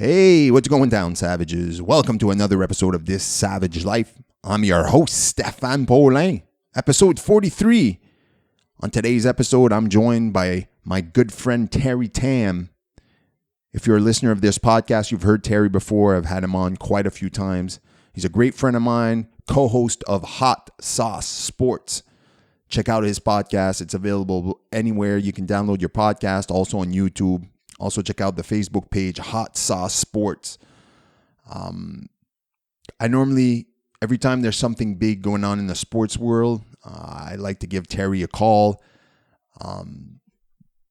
Hey, what's going down, savages? Welcome to another episode of This Savage Life. I'm your host, Stéphane Paulin, episode 43. On today's episode, I'm joined by my good friend, Terry Tam. If you're a listener of this podcast, you've heard Terry before. I've had him on quite a few times. He's a great friend of mine, co-host of Hot Sauce Sports. Check out his podcast. It's available anywhere you can download your podcast, also on YouTube. Also check out the Facebook page, Hot Sauce Sports. I normally, every time there's something big going on in the sports world, I like to give Terry a call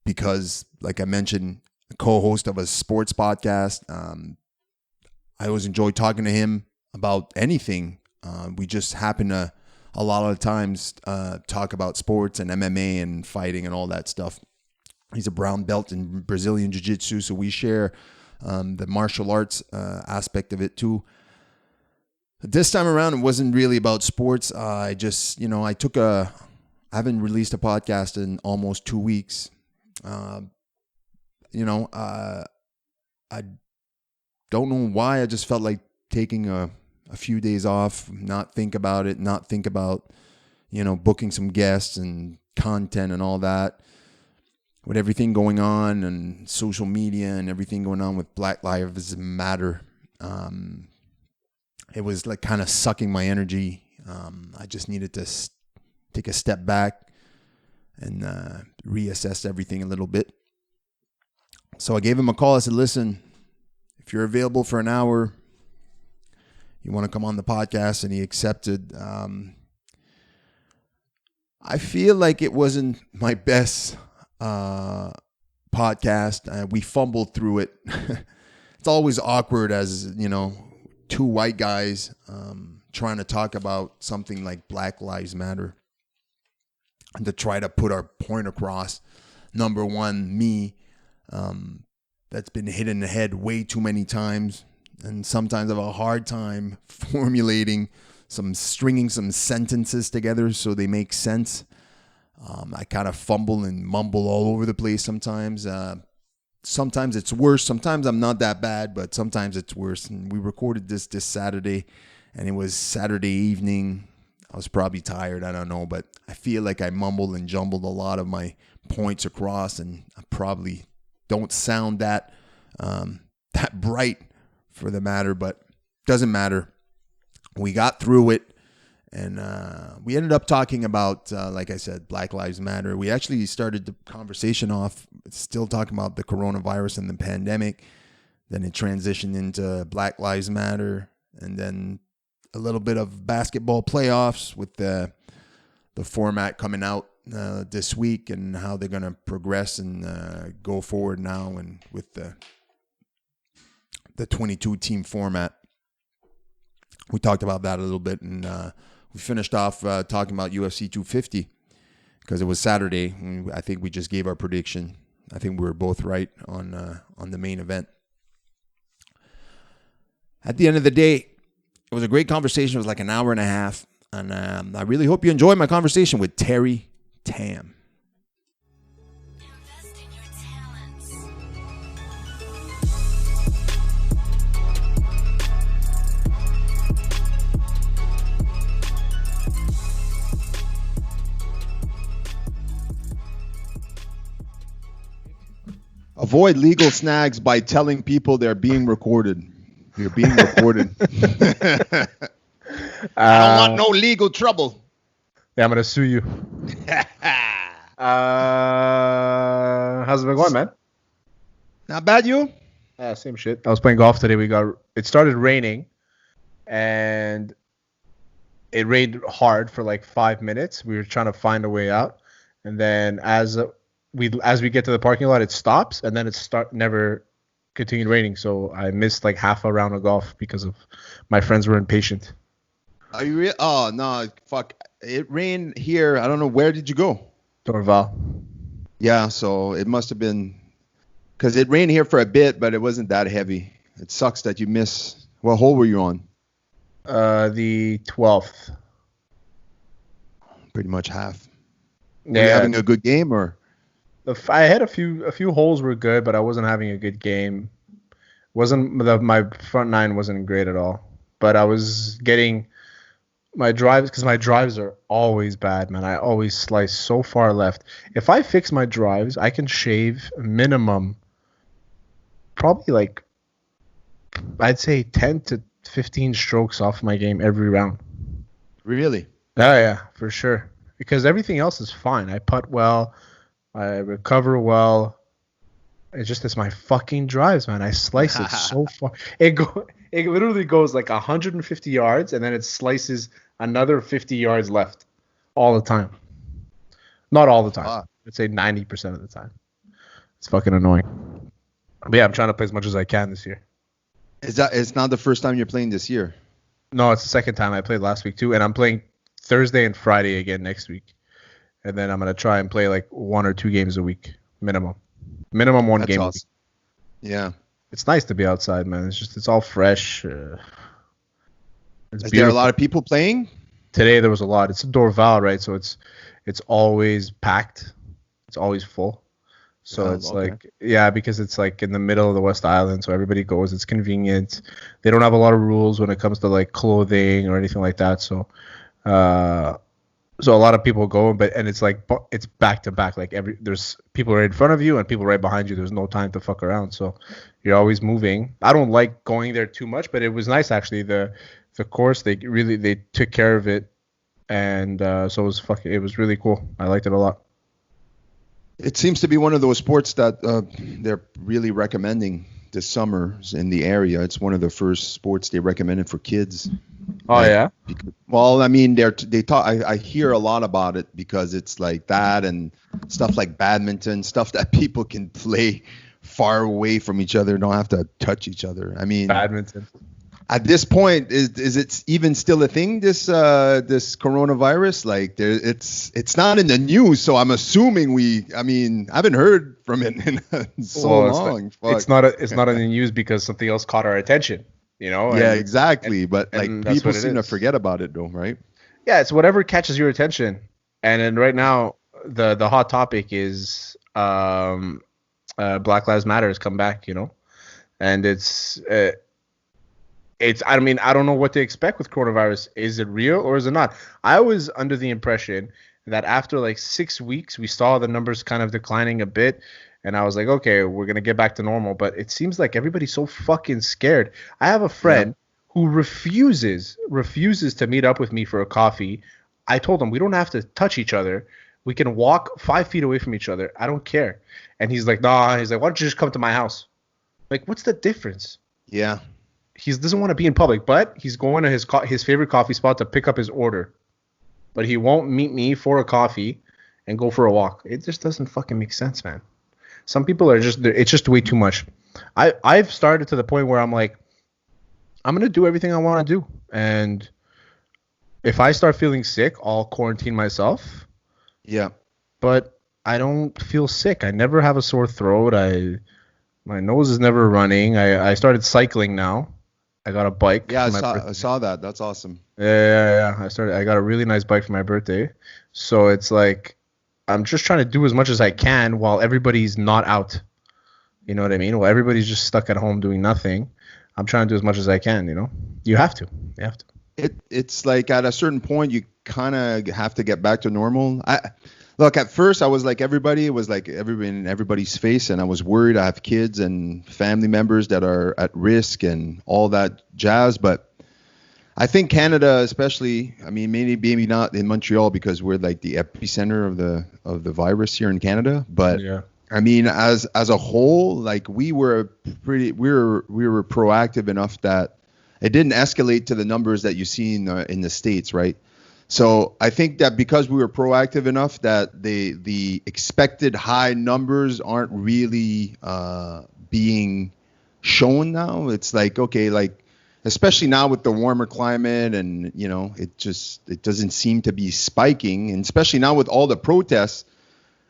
because, like I mentioned, co-host of a sports podcast. I always enjoy talking to him about anything. We just happen to, a lot of the times, talk about sports and MMA and fighting and all that stuff. He's a brown belt in Brazilian Jiu-Jitsu, so we share the martial arts aspect of it too. This time around, it wasn't really about sports. I haven't released a podcast in almost 2 weeks. I don't know why. I just felt like taking a few days off, not think about it, not think about, booking some guests and content and all that. With everything going on and social media and everything going on with Black Lives Matter, it was like kind of sucking my energy. I just needed to take a step back and reassess everything a little bit. So I gave him a call. I said, listen, if you're available for an hour, you want to come on the podcast, and he accepted. I feel like it wasn't my best podcast. We fumbled through it. It's always awkward as, two white guys trying to talk about something like Black Lives Matter and to try to put our point across. Number one, me, that's been hit in the head way too many times, and sometimes I have a hard time stringing some sentences together so they make sense. I kind of fumble and mumble all over the place sometimes. Sometimes it's worse. Sometimes I'm not that bad, but sometimes it's worse. And we recorded this Saturday, and it was Saturday evening. I was probably tired. I don't know, but I feel like I mumbled and jumbled a lot of my points across, and I probably don't sound that bright for the matter, but doesn't matter. We got through it. And we ended up talking about, like I said, Black Lives Matter. We actually started the conversation off still talking about the coronavirus and the pandemic. Then it transitioned into Black Lives Matter. And then a little bit of basketball playoffs with the format coming out this week and how they're going to progress and go forward now and with the 22-team format. We talked about that a little bit, and we finished off talking about UFC 250 because it was Saturday. I think we just gave our prediction. I think we were both right on the main event. At the end of the day, it was a great conversation. It was like an hour and a half. And I really hope you enjoyed my conversation with Terry Tam. Avoid legal snags by telling people they're being recorded. You're being recorded. I don't want no legal trouble. Yeah, I'm going to sue you. How's it been going, man? Not bad, you? Yeah, same shit. I was playing golf today. It started raining, and it rained hard for like 5 minutes. We were trying to find a way out, and then as we get to the parking lot, it stops, and then it never continued raining. So I missed like half a round of golf because of my friends were impatient. Are you real? Oh no, fuck! It rained here. I don't know, where did you go? Dorval. Yeah, so it must have been because it rained here for a bit, but it wasn't that heavy. It sucks that you miss. What hole were you on? The 12th. Pretty much half. Yeah. Were you having a good game or? I had a few holes were good, but I wasn't having a good game. My front nine wasn't great at all, but I was getting my drives because my drives are always bad, man. I always slice so far left. If I fix my drives, I can shave minimum probably like I'd say 10 to 15 strokes off my game every round. Really? Oh yeah, for sure. Because everything else is fine. I putt well, I recover well. It's my fucking drives, man. I slice it so far. It literally goes like 150 yards, and then it slices another 50 yards left, all the time. Not all the time. Ah. I'd say 90% of the time. It's fucking annoying. But yeah, I'm trying to play as much as I can this year. It's not the first time you're playing this year? No, it's the second time. I played last week too, and I'm playing Thursday and Friday again next week. And then I'm gonna try and play like 1 or 2 games a week, minimum one That's game. awesome. Yeah. It's nice to be outside, man. It's all fresh. Is there a lot of people playing? Today there was a lot. It's a Dorval, right? So it's always packed. It's always full. So it's okay. like, yeah, because it's like in the middle of the West Island, so everybody goes. It's convenient. They don't have a lot of rules when it comes to like clothing or anything like that. So a lot of people go, and it's like it's back to back. Like there's people right in front of you and people right behind you. There's no time to fuck around, so you're always moving. I don't like going there too much, but it was nice actually. The course they took care of it, and so it was really cool. I liked it a lot. It seems to be one of those sports that they're really recommending this summer in the area. It's one of the first sports they recommended for kids. Oh, yeah? Well, I mean, they talk. I hear a lot about it because it's like that and stuff like badminton, stuff that people can play far away from each other, don't have to touch each other. I mean, badminton. At this point, is it even still a thing? This coronavirus, like it's not in the news, so I'm assuming I haven't heard from it in so long. It's not in the news because something else caught our attention. Yeah, exactly. But like people seem to is. forget about it, though, right? Yeah, it's whatever catches your attention. And then right now, the hot topic is Black Lives Matter has come back, and it's I don't know what to expect with coronavirus. Is it real or is it not? I was under the impression that after like 6 weeks, we saw the numbers kind of declining a bit. And I was like, okay, we're going to get back to normal. But it seems like everybody's so fucking scared. I have a friend who refuses to meet up with me for a coffee. I told him we don't have to touch each other. We can walk 5 feet away from each other. I don't care. And he's like, nah. He's like, why don't you just come to my house? Like, what's the difference? Yeah. He doesn't want to be in public, but he's going to his favorite coffee spot to pick up his order. But he won't meet me for a coffee and go for a walk. It just doesn't fucking make sense, man. Some people it's just way too much. I've started to the point where I'm like, I'm going to do everything I want to do. And if I start feeling sick, I'll quarantine myself. Yeah. But I don't feel sick. I never have a sore throat. My nose is never running. I started cycling now. I got a bike. Yeah, I saw that. That's awesome. Yeah. I got a really nice bike for my birthday. So it's like, I'm just trying to do as much as I can while everybody's not out. You know what I mean? While everybody's just stuck at home doing nothing, I'm trying to do as much as I can, You have to. It's like at a certain point, you kind of have to get back to normal. Look, at first I was like everybody. It was like in everybody's face, and I was worried. I have kids and family members that are at risk and all that jazz. But I think Canada, especially, maybe not in Montreal because we're like the epicenter of the virus here in Canada. But yeah. As a whole, like we were proactive enough that it didn't escalate to the numbers that you see in the States, right? So I think that because we were proactive enough that the expected high numbers aren't really being shown now. It's like, okay, like especially now with the warmer climate and, it doesn't seem to be spiking. And especially now with all the protests,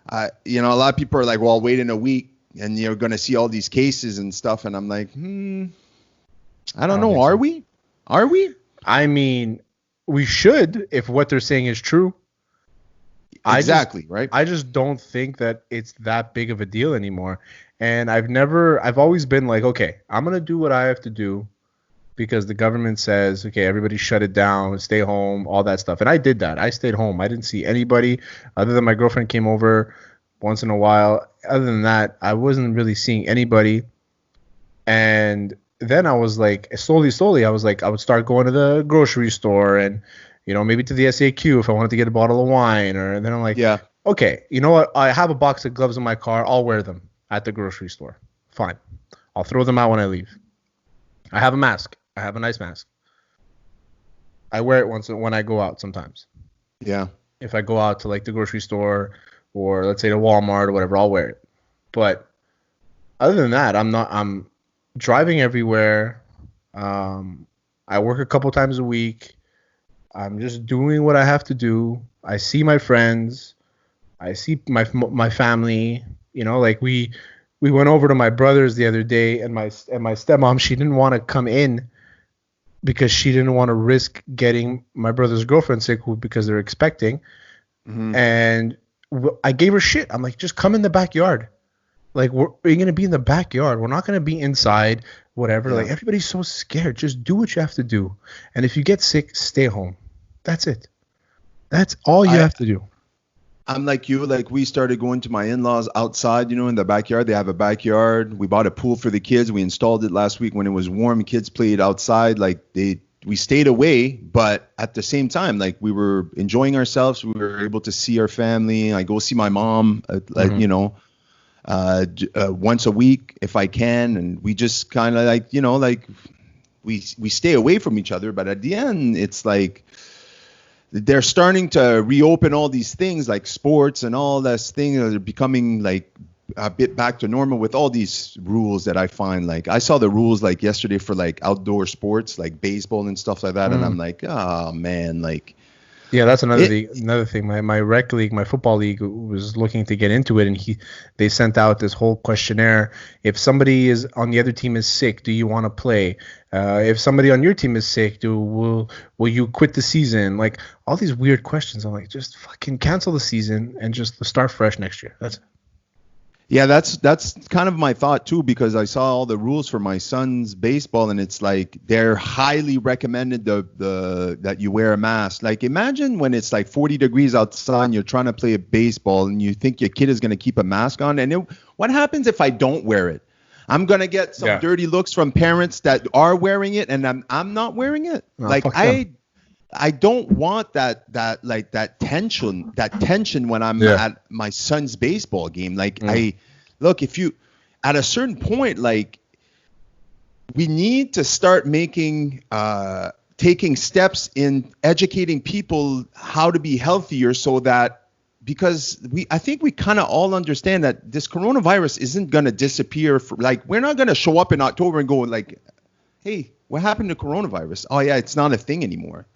a lot of people are like, well, wait in a week and you're going to see all these cases and stuff. And I'm like, I don't know. Are we? We should, if what they're saying is true. Exactly, right? I just don't think that it's that big of a deal anymore. And I've always been like, okay, I'm gonna do what I have to do because the government says, okay, everybody shut it down, stay home, all that stuff. And I did that. I stayed home. I didn't see anybody other than my girlfriend came over once in a while. Other than that, I wasn't really seeing anybody. And then I was like, slowly, I was like, I would start going to the grocery store and, maybe to the SAQ if I wanted to get a bottle of wine. And then I'm like, Yeah. okay, you know what? I have a box of gloves in my car. I'll wear them at the grocery store. Fine. I'll throw them out when I leave. I have a mask. I have a nice mask. I wear it once when I go out sometimes. Yeah. If I go out to like the grocery store or let's say to Walmart or whatever, I'll wear it. But other than that, I'm driving everywhere. I work a couple times a week. I'm just doing what I have to do. I see my friends. I see my family. Like we went over to my brother's the other day, and my stepmom, she didn't want to come in because she didn't want to risk getting my brother's girlfriend sick because they're expecting. Mm-hmm. And I gave her shit. I'm like, just come in the backyard. Like, we're going to be in the backyard. We're not going to be inside, whatever. Yeah. Like, everybody's so scared. Just do what you have to do. And if you get sick, stay home. That's it. That's all you have to do. I'm like you. Like, we started going to my in-laws outside, in the backyard. They have a backyard. We bought a pool for the kids. We installed it last week when it was warm. Kids played outside. Like, we stayed away, but at the same time, like, we were enjoying ourselves. We were able to see our family. I go see my mom, once a week if I can, and we just kind of like, we stay away from each other. But at the end, it's like they're starting to reopen all these things like sports and all this thing. They're becoming like a bit back to normal with all these rules that I find. Like, I saw the rules like yesterday for like outdoor sports like baseball and stuff like that, and I'm like, oh man, like. Yeah, that's another thing. My rec league, my football league, was looking to get into it, and they sent out this whole questionnaire. If somebody is on the other team is sick, do you want to play? If somebody on your team is sick, will you quit the season? Like, all these weird questions. I'm like, just fucking cancel the season and just start fresh next year. That's it. Yeah, that's kind of my thought too, because I saw all the rules for my son's baseball, and it's like they're highly recommended that you wear a mask. Like, imagine when it's like 40 degrees outside and you're trying to play a baseball and you think your kid is going to keep a mask on, and what happens if I don't wear it? I'm going to get some dirty looks from parents that are wearing it, and I'm not wearing it. No, like, I don't want that tension when I'm at my son's baseball game. Like, if you, at a certain point, like, we need to start taking steps in educating people how to be healthier, so that, because I think we kind of all understand that this coronavirus isn't going to disappear. We're not going to show up in October and go like, hey, what happened to coronavirus? Oh yeah, it's not a thing anymore.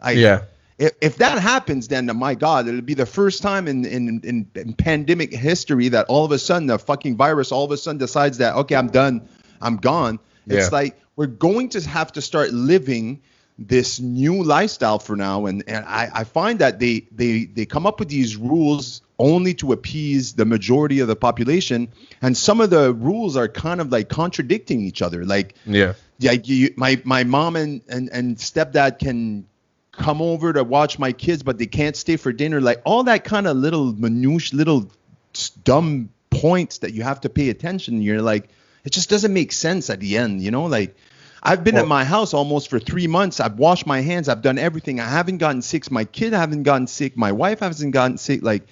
If that happens, then my God, it'll be the first time in pandemic history that all of a sudden the fucking virus all of a sudden decides that, okay, I'm done, I'm gone. It's like we're going to have to start living this new lifestyle for now, and I find that they come up with these rules only to appease the majority of the population, and some of the rules are kind of like contradicting each other. Like, my mom and stepdad can come over to watch my kids, but they can't stay for dinner. Like, all that kind of little minutiae, little dumb points that you have to pay attention. You're like, it just doesn't make sense at the end, like. I've been at my house almost for 3 months. I've washed my hands. I've done everything. I haven't gotten sick. My kid haven't gotten sick. My wife hasn't gotten sick. Like,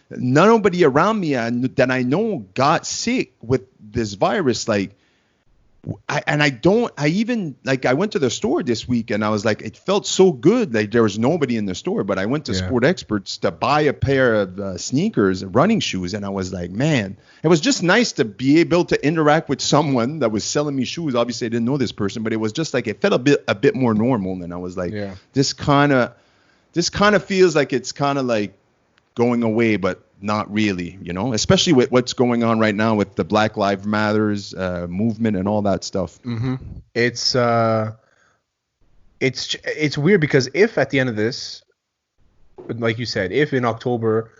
nobody around me that I know got sick with this virus. Like, I went to the store this week, and I was like, it felt so good. Like, there was nobody in the store, but I went to Sport Experts to buy a pair of sneakers, running shoes. And I was like, man, it was just nice to be able to interact with someone that was selling me shoes. Obviously I didn't know this person, but it was just like, it felt a bit more normal. And I was like, this kind of feels like it's kind of like going away, but not really, especially with what's going on right now with the Black Lives Matters movement and all that stuff. Mm-hmm. It's weird, because if at the end of this, like you said, if in October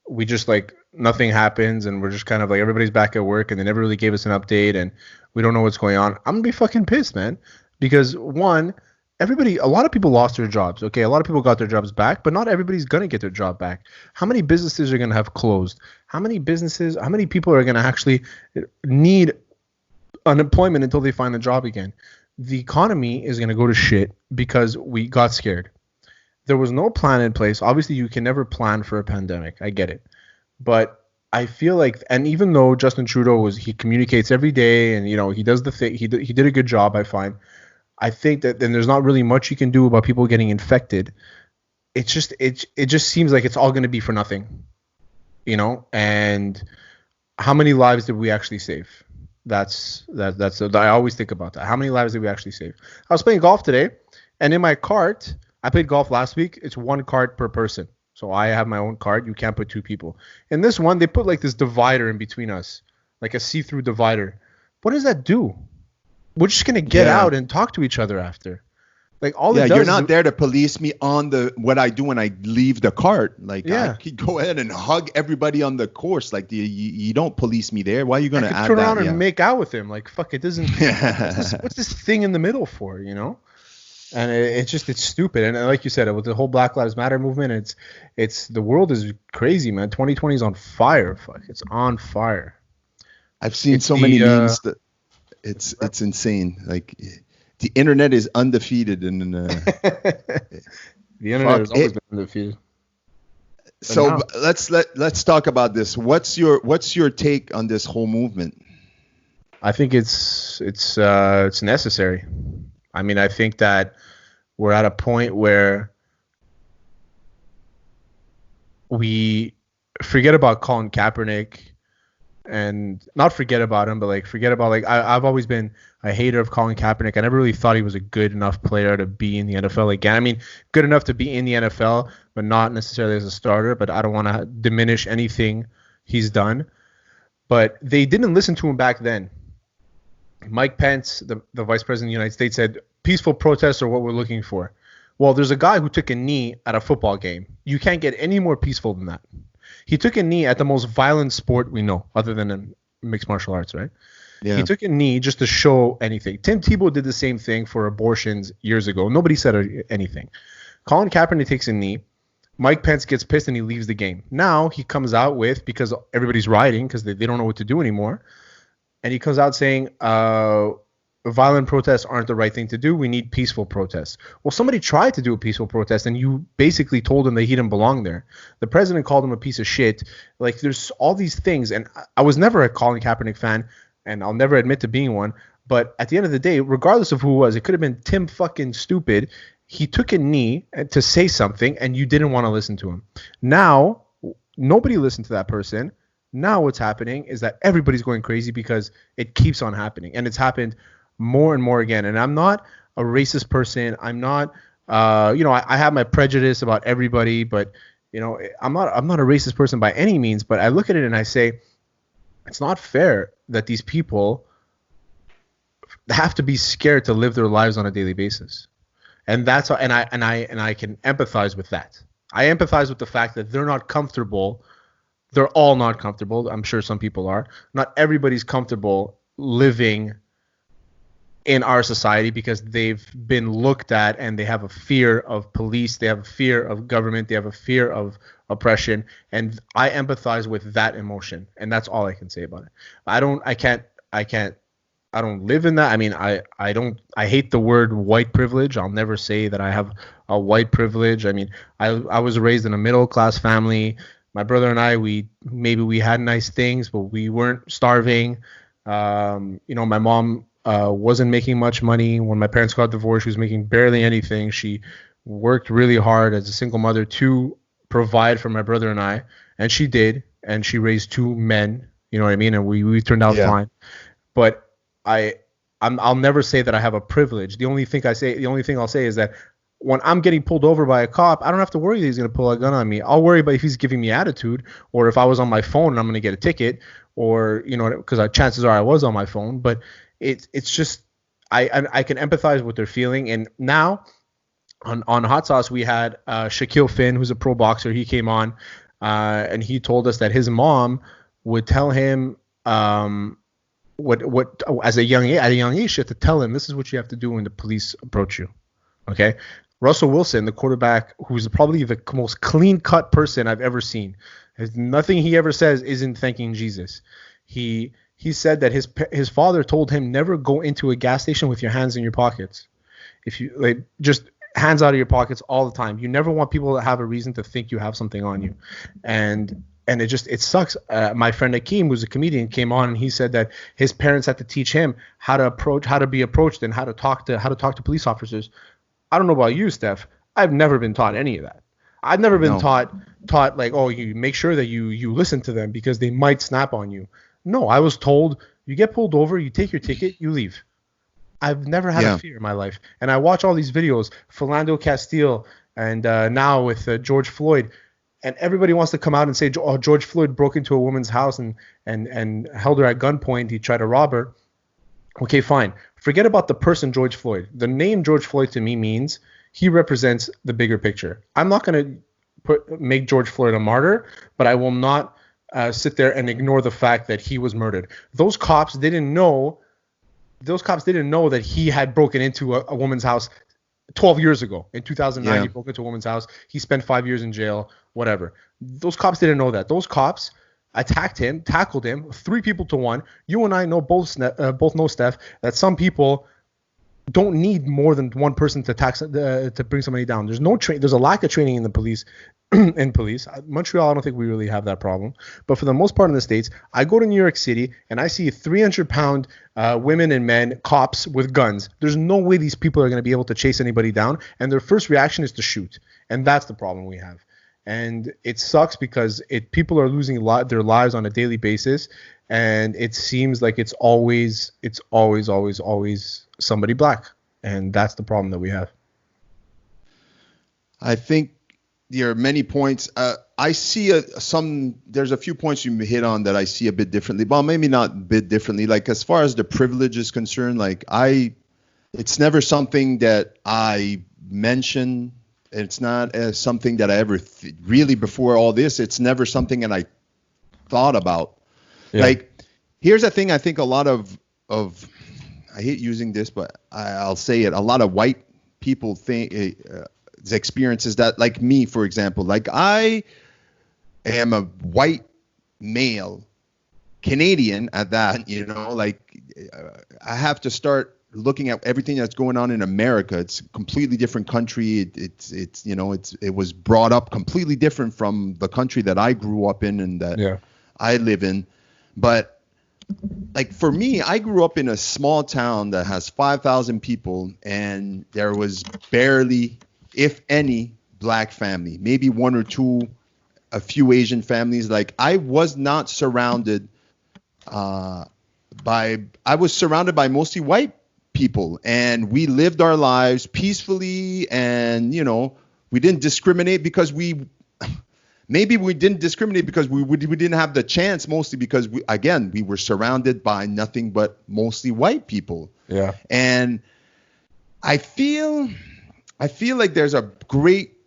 we just like nothing happens, and we're just kind of like everybody's back at work, and they never really gave us an update, and we don't know what's going on, I'm gonna be fucking pissed, man. Because one, a lot of people lost their jobs. Okay, a lot of people got their jobs back, but not everybody's gonna get their job back. How many businesses are gonna have closed? How many people are gonna actually need unemployment until they find a job again? The economy is gonna go to shit because we got scared. There was no plan in place. Obviously, you can never plan for a pandemic. I get it. But I feel like, and even though Justin Trudeau he communicates every day, and he does the thing, he did a good job, I find. I think that then there's not really much you can do about people getting infected. It's just it just seems like it's all going to be for nothing, And how many lives did we actually save? I always think about that. How many lives did we actually save? I was playing golf today, and in my cart, I played golf last week. It's one cart per person. So I have my own cart. You can't put two people. In this one, they put like this divider in between us, like a see-through divider. What does that do? We're just gonna get out and talk to each other after. Like all it does. You're not there to police me on what I do when I leave the cart. Like I could go ahead and hug everybody on the course. Like you don't police me there. Why are you gonna add turn around and make out with him? Like fuck, it doesn't. What's this thing in the middle for? And it's stupid. And like you said, with the whole Black Lives Matter movement, it's the world is crazy, man. 2020 is on fire. Fuck, it's on fire. I've seen so many memes that it's insane. Like the internet is undefeated, and the internet has always been undefeated. So let's talk about this. What's your take on this whole movement? I think it's necessary. I mean, I think that we're at a point where we forget about Colin Kaepernick, and not forget about him, but I've always been a hater of Colin Kaepernick. I never really thought he was a good enough player to be in the NFL again. I mean, good enough to be in the NFL, but not necessarily as a starter. But I don't want to diminish anything he's done. But they didn't listen to him back then. Mike Pence, the vice president of the United States, said peaceful protests are what we're looking for. Well, there's a guy who took a knee at a football game. You can't get any more peaceful than that. He took a knee at the most violent sport we know, other than in mixed martial arts, right? Yeah. He took a knee just to show anything. Tim Tebow did the same thing for abortions years ago. Nobody said anything. Colin Kaepernick takes a knee. Mike Pence gets pissed and he leaves the game. Now he comes out with, because everybody's rioting because they don't know what to do anymore, and he comes out saying violent protests aren't the right thing to do. We need peaceful protests. Well, somebody tried to do a peaceful protest, and you basically told him that he didn't belong there. The president called him a piece of shit. Like, there's all these things, and I was never a Colin Kaepernick fan, and I'll never admit to being one. But at the end of the day, regardless of who it was, it could have been Tim fucking Stupid. He took a knee to say something, and you didn't want to listen to him. Now, nobody listened to that person. Now what's happening is that everybody's going crazy because it keeps on happening, and it's happened more and more again. And I'm not a racist person. I'm not, I have my prejudice about everybody, but I'm not a racist person by any means. But I look at it and I say, it's not fair that these people have to be scared to live their lives on a daily basis, and that's and I can empathize with that. I empathize with the fact that they're not comfortable. They're all not comfortable. I'm sure some people are. Not everybody's comfortable living in our society because they've been looked at and they have a fear of police. They have a fear of government. They have a fear of oppression. And I empathize with that emotion. And that's all I can say about it. I don't live in that. I mean, I hate the word white privilege. I'll never say that I have a white privilege. I mean, I was raised in a middle class family. My brother and I, we had nice things, but we weren't starving. My mom wasn't making much money. When my parents got divorced, she was making barely anything. She worked really hard as a single mother to provide for my brother and I, and she did, and she raised two men. You know what I mean? And we turned out fine. But I'll never say that I have a privilege. The only thing I'll say is that when I'm getting pulled over by a cop, I don't have to worry that he's going to pull a gun on me. I'll worry about if he's giving me attitude, or if I was on my phone and I'm going to get a ticket, or because chances are I was on my phone. But it's just I can empathize with their feeling. And now on Hot Sauce we had Shaquille Finn, who's a pro boxer. He came on. and he told us that his mom would tell him what as a young at a young age, she had to tell him this is what you have to do when the police approach you. Okay. Russell Wilson, the quarterback, who's probably the most clean-cut person I've ever seen. Nothing he ever says isn't thanking Jesus. He said that his father told him never go into a gas station with your hands in your pockets. If you like, just hands out of your pockets all the time. You never want people to have a reason to think you have something on you, and it sucks. My friend Akeem, who's a comedian, came on and he said that his parents had to teach him how to be approached, and how to talk to police officers. I don't know about you, Steph. I've never been taught any of that. I've never been taught like, oh, you make sure that you listen to them because they might snap on you. No, I was told you get pulled over, you take your ticket, you leave. I've never had a fear in my life. And I watch all these videos, Philando Castile, and now with George Floyd, and everybody wants to come out and say, oh, George Floyd broke into a woman's house and held her at gunpoint. He tried to rob her. Okay, fine. Forget about the person George Floyd. The name George Floyd to me means he represents the bigger picture. I'm not going to make George Floyd a martyr, but I will not sit there and ignore the fact that he was murdered. Those cops didn't know that he had broken into a woman's house 12 years ago. In 2009, He broke into a woman's house. He spent 5 years in jail, whatever. Those cops didn't know that. Those cops attacked him, tackled him, 3 people to 1. You and I know both know, Steph, that some people don't need more than one person to bring somebody down. There's a lack of training in the police. Montreal, I don't think we really have that problem. But for the most part in the States, I go to New York City and I see 300-pound women and men, cops with guns. There's no way these people are going to be able to chase anybody down. And their first reaction is to shoot. And that's the problem we have. And it sucks because people are losing their lives on a daily basis, and it seems like it's always somebody black, and that's the problem that we have. I think there are many points. I see there's a few points you hit on that I see a bit differently, but maybe not a bit differently. Like as far as the privilege is concerned, like it's never something that I mention. It's not something that I ever really before all this. It's never something that I thought about. Yeah. Like, here's the thing. I think a lot of I hate using this, but I'll say it. A lot of white people think experiences that, like me, for example. Like I am a white male Canadian at that. Like I have to start looking at everything that's going on in America. It's a completely different country. It was brought up completely different from the country that I grew up in and that I live in. But like for me, I grew up in a small town that has 5,000 people, and there was barely, if any, black family, maybe one or two, a few Asian families. Like I was not surrounded I was surrounded by mostly white people, and we lived our lives peacefully, and we didn't discriminate because we didn't discriminate because we didn't have the chance, mostly because we were surrounded by nothing but mostly white people. Yeah. And I feel like there's a great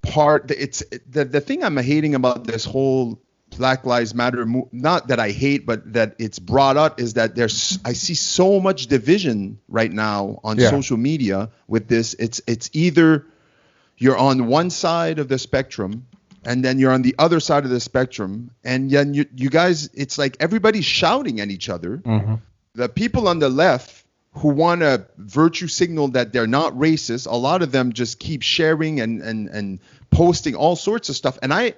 part. It's the thing I'm hating about this whole Black Lives Matter, not that I hate, but that it's brought up, is that I see so much division right now on social media with this. It's either you're on one side of the spectrum and then you're on the other side of the spectrum, and then you guys, it's like everybody's shouting at each other. Mm-hmm. The people on the left who want to virtue signal that they're not racist, a lot of them just keep sharing and posting all sorts of stuff. And I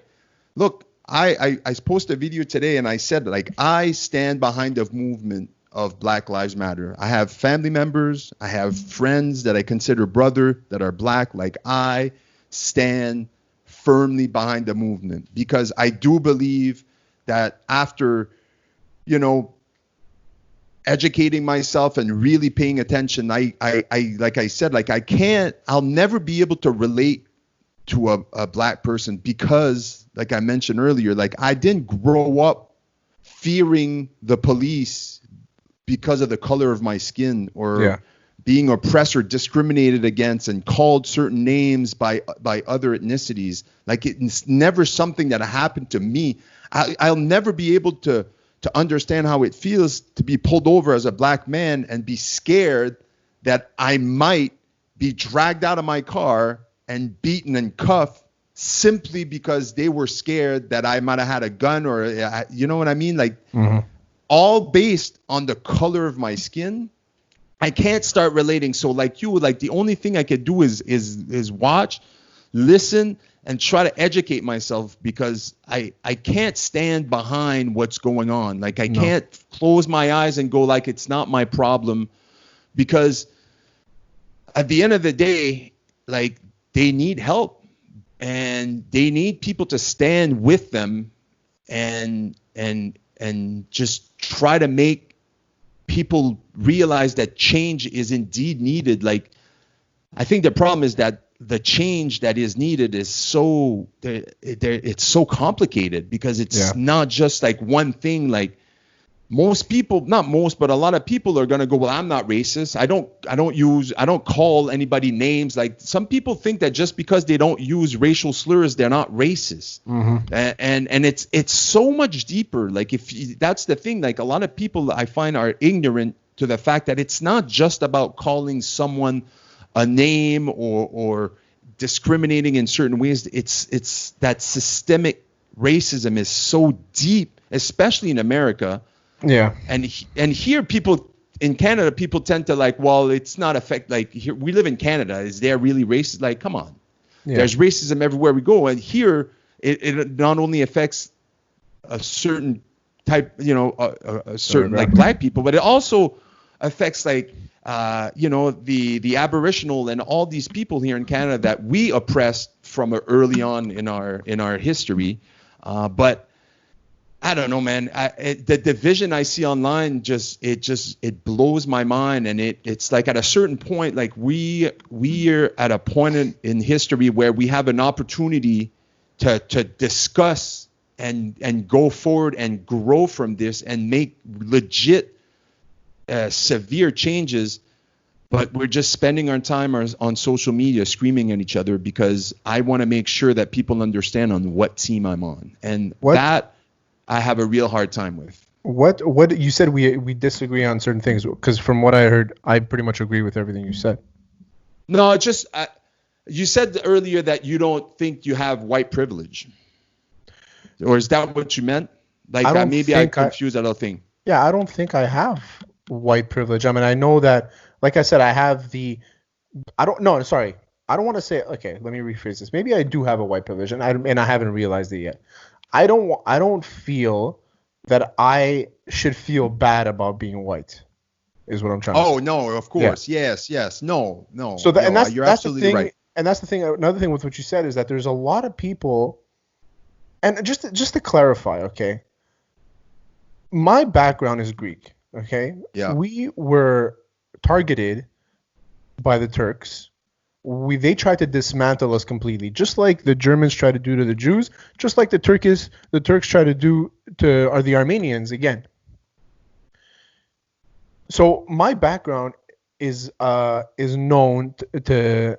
posted a video today and I said, like, I stand behind the movement of Black Lives Matter. I have family members, I have friends that I consider brother that are black. Like, I stand firmly behind the movement because I do believe that after, educating myself and really paying attention, I like I said, like I'll never be able to relate to a black person because, like I mentioned earlier, like I didn't grow up fearing the police because of the color of my skin or being oppressed or discriminated against and called certain names by other ethnicities. Like it's never something that happened to me. I'll never be able to understand how it feels to be pulled over as a black man and be scared that I might be dragged out of my car and beaten and cuffed simply because they were scared that I might have had a gun or, you know what I mean? Like all based on the color of my skin. I can't start relating. So like you, like the only thing I could do is watch, listen, and try to educate myself because I can't stand behind what's going on. Like I can't close my eyes and go like it's not my problem, because at the end of the day, like they need help and they need people to stand with them and just try to make people realize that change is indeed needed. Like, I think the problem is that the change that is needed is it's so complicated because it's not just like one thing. Like most people, not most, but a lot of people are going to go, well, I'm not racist. I don't call anybody names. Like some people think that just because they don't use racial slurs, they're not racist. And it's so much deeper. Like that's the thing, like a lot of people I find are ignorant to the fact that it's not just about calling someone a name or discriminating in certain ways. It's that systemic racism is so deep, especially in America. Yeah. And here people in Canada, people tend to like, well, it's not like here we live in Canada. Is there really racist? Like, come on. Yeah. There's racism everywhere we go. And here it not only affects a certain type, a certain like black people, but it also affects like, the Aboriginal and all these people here in Canada that we oppressed from early on in our history. But I don't know, man. The division I see online it blows my mind, and it's like at a certain point, like we are at a point in history where we have an opportunity to discuss and go forward and grow from this and make legit severe changes. But we're just spending our time on social media screaming at each other because I want to make sure that people understand on what team I'm on, and that I have a real hard time with. What you said, we disagree on certain things, because from what I heard, I pretty much agree with everything you said. No, it's just you said earlier that you don't think you have white privilege, or is that what you meant? Like maybe I confused that whole thing. Yeah, I don't think I have white privilege. I mean, I know that, like I said, I have I don't want to say, okay, let me rephrase this. Maybe I do have a white privilege, and I haven't realized it yet. I don't feel that I should feel bad about being white, is what I'm trying to say. Oh, no, of course. Yeah. Yes. No. So you're absolutely right. And that's the thing. Another thing with what you said is that there's a lot of people, and just to clarify, okay, my background is Greek, okay? Yeah. We were targeted by the Turks. They tried to dismantle us completely, just like the Germans tried to do to the Jews, just like the Turks try to do to the Armenians again. So my background is known to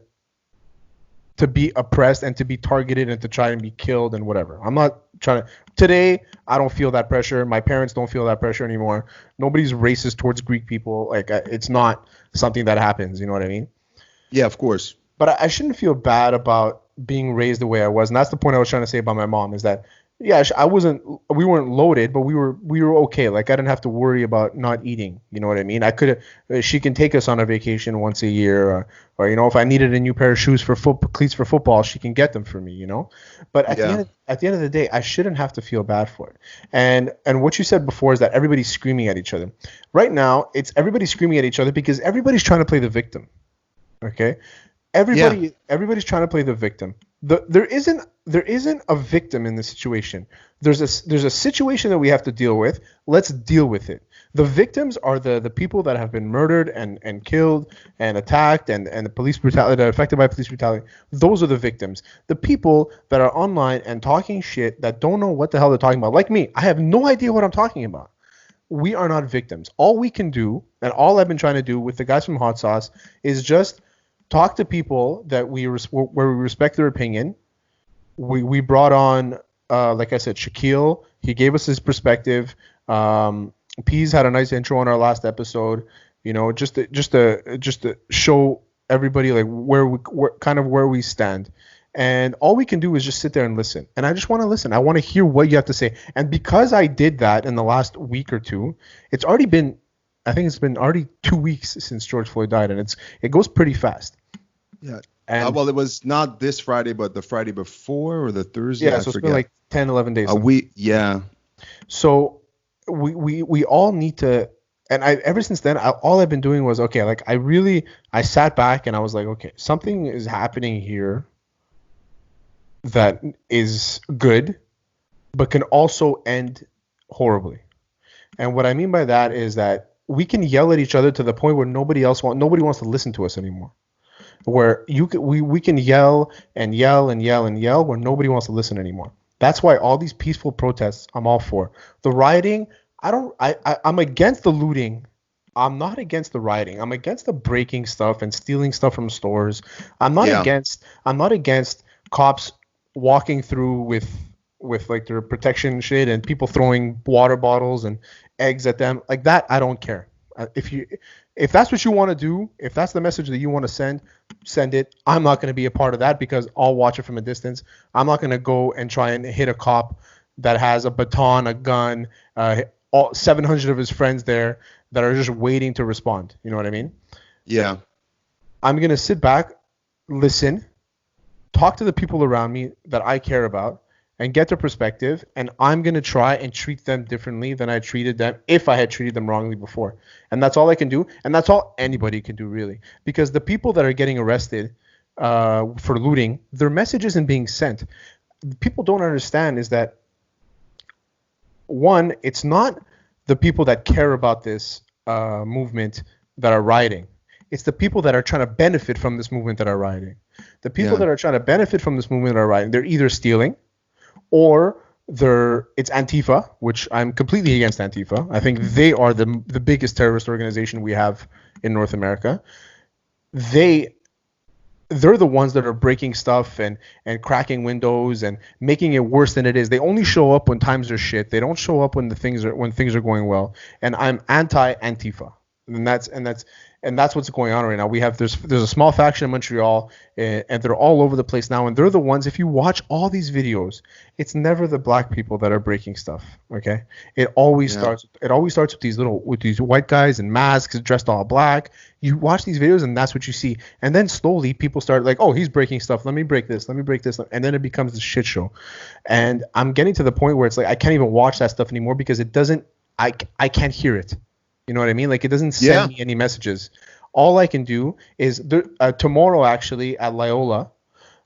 be oppressed and to be targeted and to try and be killed and whatever. I'm not trying to. Today, I don't feel that pressure. My parents don't feel that pressure anymore. Nobody's racist towards Greek people. Like it's not something that happens. You know what I mean? Yeah, of course. But I shouldn't feel bad about being raised the way I was, and that's the point I was trying to say about my mom. Is that we weren't loaded, but we were okay. Like I didn't have to worry about not eating. You know what I mean? She can take us on a vacation once a year, or if I needed a new pair of shoes cleats for football, she can get them for me. But at the end of the day, I shouldn't have to feel bad for it. And what you said before is that everybody's screaming at each other. Right now, it's everybody's screaming at each other because everybody's trying to play the victim. Okay, everybody's trying to play the victim. There isn't a victim in the situation. There's a situation that we have to deal with. Let's deal with it. The victims are the people that have been murdered and killed and attacked and the police brutality, that are affected by police brutality. Those are the victims. The people that are online and talking shit that don't know what the hell they're talking about. Like me, I have no idea what I'm talking about. we are not victims. All we can do, and all I've been trying to do with the guys from Hot Sauce, is just talk to people that where we respect their opinion. We brought on, like I said, Shaquille. He gave us his perspective. Pease had a nice intro on our last episode. You know, just to show everybody like where we stand. And all we can do is just sit there and listen. And I just want to listen. I want to hear what you have to say. And because I did that in the last week or two, it's already been, I think it's been already 2 weeks since George Floyd died, and it goes pretty fast. Yeah. And well, it was not this Friday, but the Friday before or the Thursday. yeah, so it's been like 10, 11 days. A week, yeah. So we all need to, and ever since then, all I've been doing was, okay, like I sat back and I was like, okay, something is happening here that is good, but can also end horribly. And what I mean by that is that we can yell at each other to the point where nobody wants to listen to us anymore. Where we can yell and yell and yell and yell where nobody wants to listen anymore. That's why all these peaceful protests, I'm all for. The rioting, I'm against the looting. I'm not against the rioting. I'm against the breaking stuff and stealing stuff from stores. I'm not against cops walking through with like their protection shit and people throwing water bottles and eggs at them. Like that, I don't care. If that's what you want to do, if that's the message that you want to send it. I'm not going to be a part of that because I'll watch it from a distance. I'm not going to go and try and hit a cop that has a baton, a gun, all 700 of his friends there that are just waiting to respond. You know what I mean? Yeah. I'm going to sit back, listen, talk to the people around me that I care about, and get their perspective, and I'm going to try and treat them differently than I treated them if I had treated them wrongly before. And that's all I can do, and that's all anybody can do, really. Because the people that are getting arrested for looting, their message isn't being sent. People don't understand is that, one, it's not the people that care about this movement that are rioting. It's the people that are trying to benefit from this movement that are rioting. The people that are trying to benefit from this movement that are rioting, they're either stealing, or it's Antifa, which I'm completely against Antifa. I think they are the biggest terrorist organization we have in North America. They're the ones that are breaking stuff and cracking windows and making it worse than it is. They only show up when times are shit. They don't show up when things are going well. And I'm anti-Antifa. And that's what's going on right now. There's a small faction in Montreal, and they're all over the place now. And they're the ones. If you watch all these videos, it's never the black people that are breaking stuff. Okay, it always starts with these white guys in masks dressed all black. You watch these videos, and that's what you see. And then slowly, people start like, oh, he's breaking stuff. Let me break this. And then it becomes this shit show. And I'm getting to the point where it's like I can't even watch that stuff anymore because it doesn't. I can't hear it. You know what I mean? Like it doesn't send me any messages. All I can do is tomorrow actually at Loyola,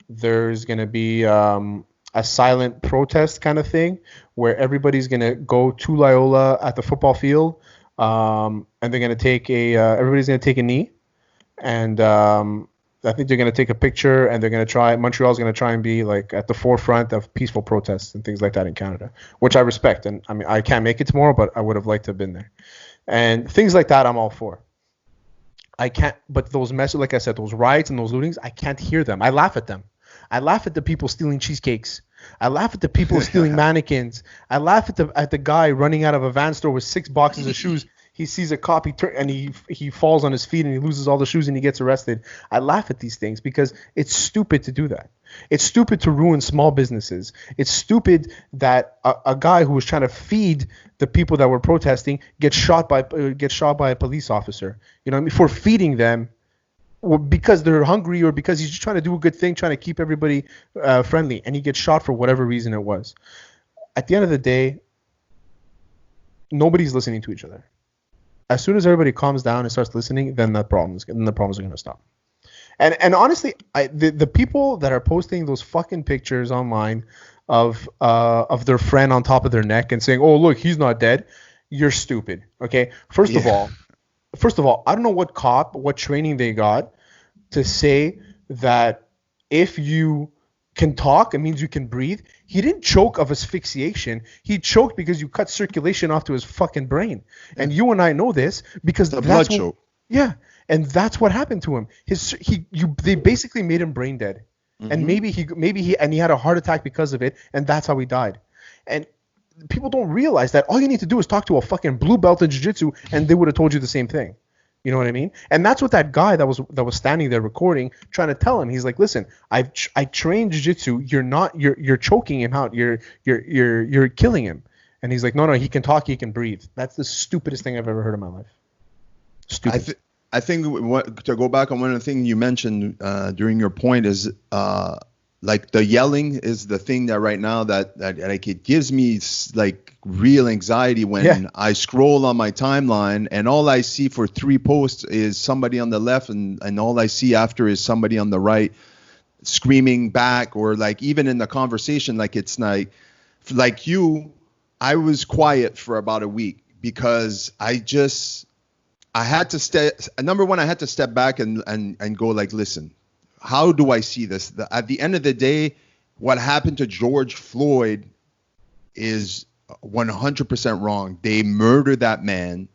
there's going to be a silent protest kind of thing where everybody's going to go to Loyola at the football field, and they're going to take everybody's going to take a knee, and I think they're going to take a picture, and Montreal's going to try and be like at the forefront of peaceful protests and things like that in Canada, which I respect. And I mean, I can't make it tomorrow, but I would have liked to have been there. And things like that, I'm all for. I can't, but those messages, like I said, those riots and those lootings, I can't hear them. I laugh at them. I laugh at the people stealing cheesecakes. I laugh at the people stealing mannequins. I laugh at the guy running out of a Van store with 6 boxes of shoes. He sees a cop, he falls on his feet and he loses all the shoes and he gets arrested. I laugh at these things because it's stupid to do that. It's stupid to ruin small businesses. It's stupid that a guy who was trying to feed the people that were protesting gets shot by a police officer. You know what I mean? For feeding them because they're hungry or because he's just trying to do a good thing, trying to keep everybody friendly, and he gets shot for whatever reason it was. At the end of the day, nobody's listening to each other. As soon as everybody calms down and starts listening, then the problems are going to stop. And honestly, the people that are posting those fucking pictures online of their friend on top of their neck and saying, "Oh, look, he's not dead," you're stupid. Okay, first of all, I don't know what training they got to say that if you can talk, it means you can breathe. He didn't choke of asphyxiation. He choked because you cut circulation off to his fucking brain. And you and I know this because The that's blood what, choke. yeah, and that's what happened to him. They basically made him brain dead. And maybe he had a heart attack because of it, and that's how he died. And people don't realize that all you need to do is talk to a fucking blue belt in jiu-jitsu and they would have told you the same thing. You know what I mean? And that's what that guy that was standing there recording trying to tell him. He's like, listen, I trained jiu-jitsu. You're choking him out. You're killing him. And he's like, no, he can talk. He can breathe. That's the stupidest thing I've ever heard in my life. Stupid. I think to go back on one of the things you mentioned during your point is like the yelling is the thing that right now that like it gives me like real anxiety when I scroll on my timeline and all I see for 3 posts is somebody on the left and all I see after is somebody on the right screaming back, or like even in the conversation, like it's like you, I was quiet for about a week because I had to number one, I had to step back and go like, listen, how do I see this? At the end of the day, what happened to George Floyd is 100% wrong. They murdered that man,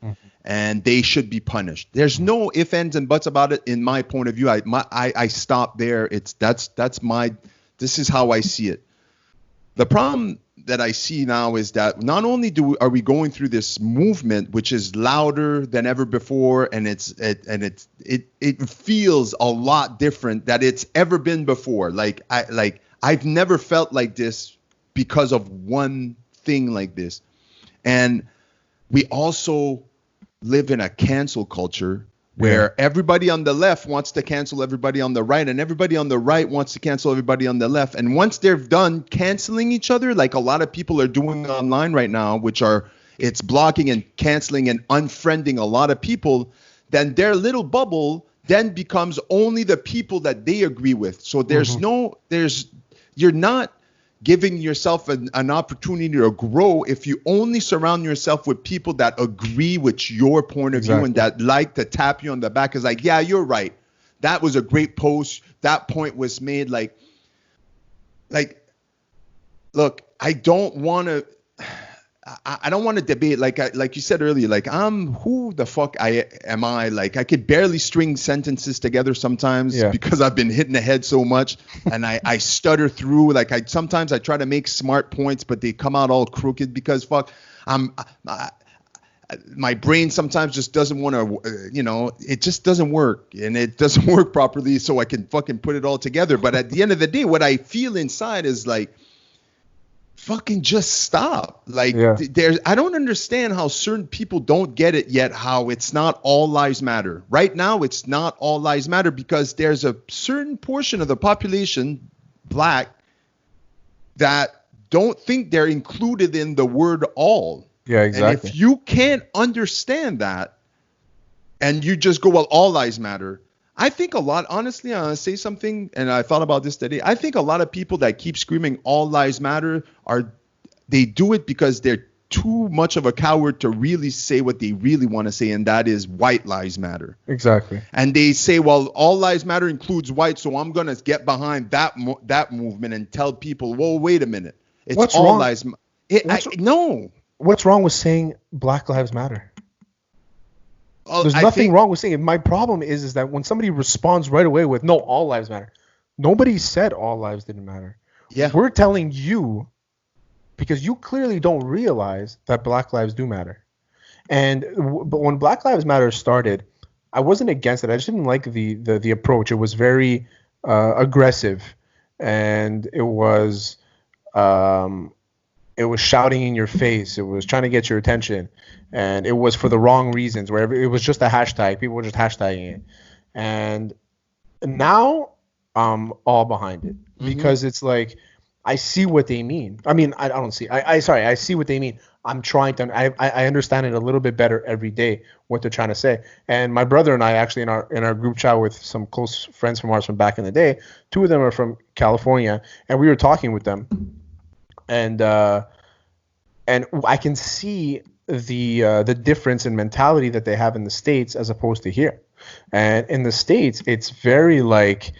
and they should be punished. There's no ifs, ands, and buts about it. In my point of view, I stop there. This is how I see it. The problem that I see now is that not only are we going through this movement, which is louder than ever before, and it feels a lot different than it's ever been before. I've never felt like this because of one thing like this. And we also live in a cancel culture where everybody on the left wants to cancel everybody on the right, and everybody on the right wants to cancel everybody on the left. And once they're done canceling each other, like a lot of people are doing online right now, it's blocking and canceling and unfriending a lot of people, then their little bubble then becomes only the people that they agree with. So you're not giving yourself an opportunity to grow if you only surround yourself with people that agree with your point of view and that like to tap you on the back. Is like, yeah, you're right. That was a great post. That point was made. Like, look, I don't want to debate. Like you said earlier, like who the fuck am I? Like I could barely string sentences together sometimes because I've been hitting the head so much, and I stutter through. Like sometimes I try to make smart points, but they come out all crooked because my brain sometimes just doesn't want to, it just doesn't work, and it doesn't work properly, so I can fucking put it all together. But at the end of the day, what I feel inside is like, fucking just stop. Like I don't understand how certain people don't get it yet, how it's not all lives matter. Right now, it's not all lives matter because there's a certain portion of the population, black, that don't think they're included in the word all. Yeah, exactly. And if you can't understand that and you just go, well, all lives matter, I think a lot, honestly, I'm going to say something, and I thought about this today. I think a lot of people that keep screaming all lives matter they do it because they're too much of a coward to really say what they really want to say, and that is white lives matter. Exactly. And they say, well, all lives matter includes white, so I'm going to get behind that movement and tell people, well, wait a minute. It's What's all wrong? lives. No. What's wrong with saying Black Lives Matter? There's I nothing think wrong with saying it. My problem is that when somebody responds right away with, no, all lives matter. Nobody said all lives didn't matter. Yeah. We're telling you because you clearly don't realize that Black lives do matter. But when Black Lives Matter started, I wasn't against it. I just didn't like the approach. It was very aggressive, and it was shouting in your face. It was trying to get your attention, and it was for the wrong reasons. Where it was just a hashtag, people were just hashtagging it. And now I'm all behind it because it's like I see what they mean. I mean, I don't see. I see what they mean. I'm trying to. I understand it a little bit better every day what they're trying to say. And my brother and I actually in our group chat with some close friends from ours from back in the day. 2 of them are from California, and we were talking with them. And I can see the difference in mentality that they have in the States as opposed to here. And in the States, it's very like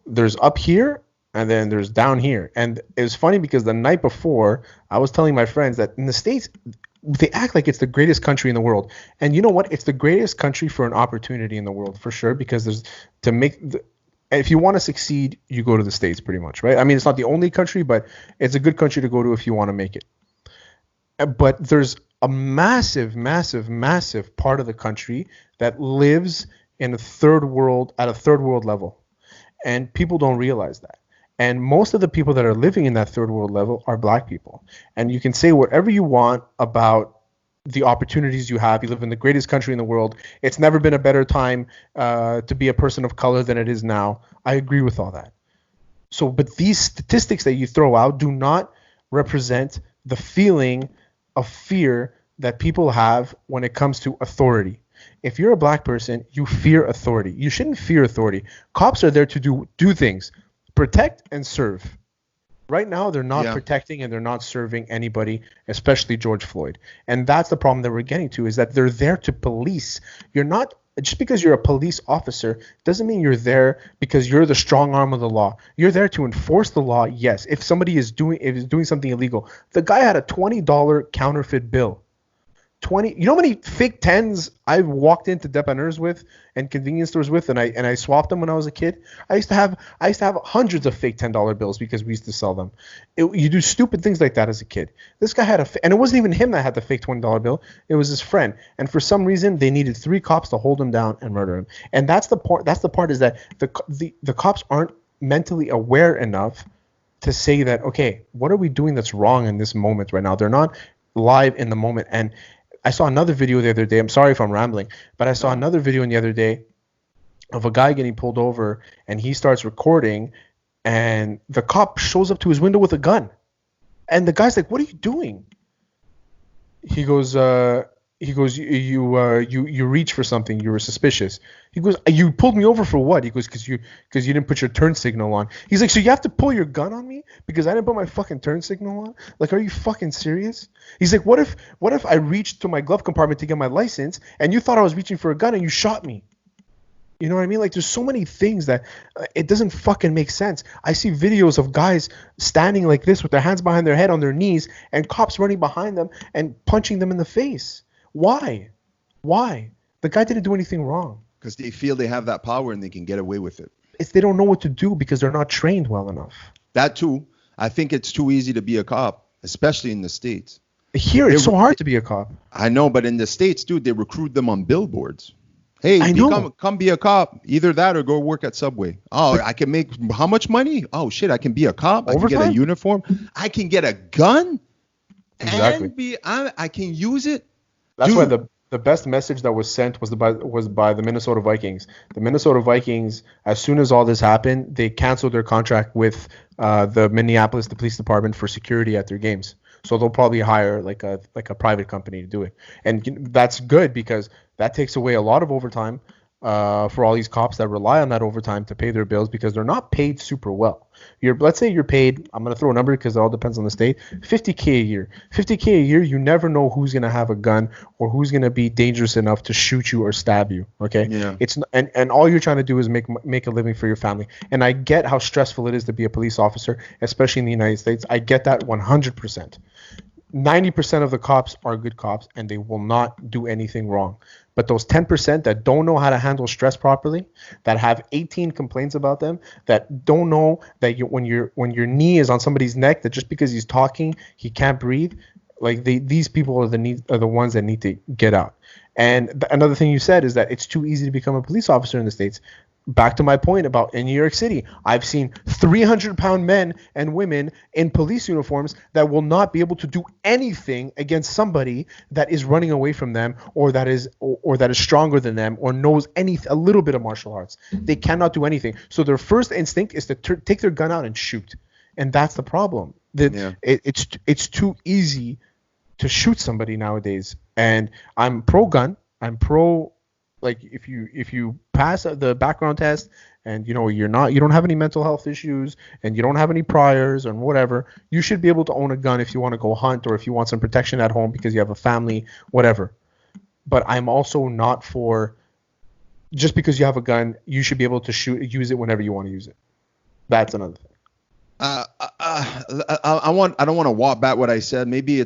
there's up here and then there's down here. And it was funny because the night before, I was telling my friends that in the States, they act like it's the greatest country in the world. And you know what? It's the greatest country for an opportunity in the world, for sure, because there's to make the, if you want to succeed, you go to the States pretty much, right? I mean, it's not the only country, but it's a good country to go to if you want to make it. But there's a massive, massive, massive part of the country that lives in a third world, at a third world level. And people don't realize that. And most of the people that are living in that third world level are black people. And you can say whatever you want about the opportunities you have. You live in the greatest country in the world. It's never been a better time to be a person of color than it is now. I agree with all that. So, but these statistics that you throw out do not represent the feeling of fear that people have when it comes to authority. If you're a black person, you fear authority. You shouldn't fear authority. Cops are there to do things, protect and serve. Right now, they're not protecting and they're not serving anybody, especially George Floyd. And that's the problem that we're getting to, is that they're there to police. You're not, just because you're a police officer doesn't mean you're there because you're the strong arm of the law. You're there to enforce the law, yes. If somebody is doing something illegal. The guy had a $20 counterfeit bill. 20, you know how many fake tens I walked into dépanneurs with and convenience stores with, and I swapped them when I was a kid. I used to have hundreds of fake $10 bills because we used to sell them. You do stupid things like that as a kid. This guy had and it wasn't even him that had the fake $20 bill. It was his friend. And for some reason, they needed 3 cops to hold him down and murder him. And that's the part. That's the part, is that the cops aren't mentally aware enough to say that, okay, what are we doing that's wrong in this moment right now? They're not live in the moment. And I saw another video the other day. I'm sorry if I'm rambling, but I saw another video the other day of a guy getting pulled over, and he starts recording, and the cop shows up to his window with a gun. And the guy's like, "What are you doing?" He goes, you reached for something. You were suspicious. He goes, "You pulled me over for what?" He goes, because you didn't put your turn signal on. He's like, "So you have to pull your gun on me because I didn't put my fucking turn signal on? Like, are you fucking serious?" He's like, what if I reached to my glove compartment to get my license and you thought I was reaching for a gun and you shot me?" You know what I mean? Like, there's so many things that it doesn't fucking make sense. I see videos of guys standing like this with their hands behind their head on their knees and cops running behind them and punching them in the face. Why? The guy didn't do anything wrong. Because they feel they have that power and they can get away with it. It's they don't know what to do because they're not trained well enough. That too. I think it's too easy to be a cop, especially in the States. Here, it's so hard to be a cop. I know, but in the States, dude, they recruit them on billboards. Hey, come be a cop. Either that or go work at Subway. Oh, I can make how much money? Oh, shit, I can be a cop. I can get a uniform. I can get a gun. Exactly. And I can use it. That's why the best message that was sent was by the Minnesota Vikings. The Minnesota Vikings, as soon as all this happened, they canceled their contract with the Minneapolis, the police department, for security at their games. So they'll probably hire like a private company to do it. And that's good because that takes away a lot of overtime for all these cops that rely on that overtime to pay their bills because they're not paid super well. Let's say you're paid, I'm going to throw a number because it all depends on the state, $50K a year. $50K a year, you never know who's going to have a gun or who's going to be dangerous enough to shoot you or stab you, okay? Yeah. And all you're trying to do is make a living for your family. And I get how stressful it is to be a police officer, especially in the United States. I get that 100%. 90% of the cops are good cops and they will not do anything wrong. But those 10% that don't know how to handle stress properly, that have 18 complaints about them, that don't know that when your knee is on somebody's neck, that just because he's talking, he can't breathe, like these people are the ones that need to get out. And another thing you said is that it's too easy to become a police officer in the States. Back to my point about in New York City, I've seen 300-pound men and women in police uniforms that will not be able to do anything against somebody that is running away from them or that is stronger than them or knows a little bit of martial arts. They cannot do anything. So their first instinct is to take their gun out and shoot. And that's the problem. It's too easy to shoot somebody nowadays. And I'm pro-gun. I'm pro. Like if you pass the background test and you don't have any mental health issues and you don't have any priors and whatever, you should be able to own a gun if you want to go hunt or if you want some protection at home because you have a family, whatever. But I'm also not for just because you have a gun, you should be able to use it whenever you want to use it. That's another thing. I don't want to walk back what I said. Maybe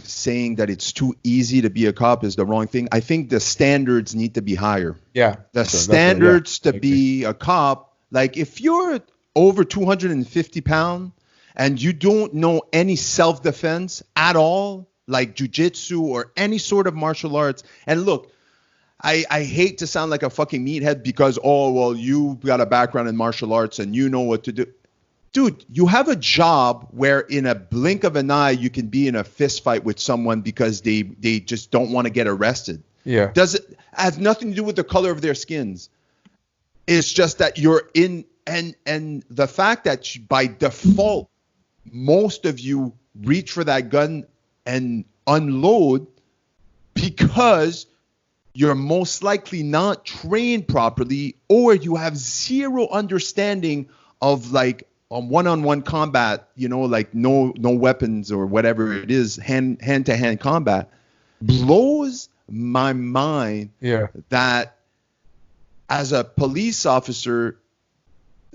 saying that it's too easy to be a cop is the wrong thing. I think the standards need to be higher. Yeah, The yeah, standards to I agree. be a cop, like if you're over 250 pounds and you don't know any self-defense at all, like jujitsu or any sort of martial arts, and look, I hate to sound like a fucking meathead because, oh, well, you got a background in martial arts and you know what to do. Dude, you have a job where in a blink of an eye you can be in a fist fight with someone because they just don't want to get arrested. Yeah. Does it has nothing to do with the color of their skins. It's just that you're in and the fact that by default most of you reach for that gun and unload because you're most likely not trained properly or you have zero understanding of like one-on-one combat, you know, like no weapons or whatever it is, hand-to-hand combat, blows my mind. Yeah. That as a police officer,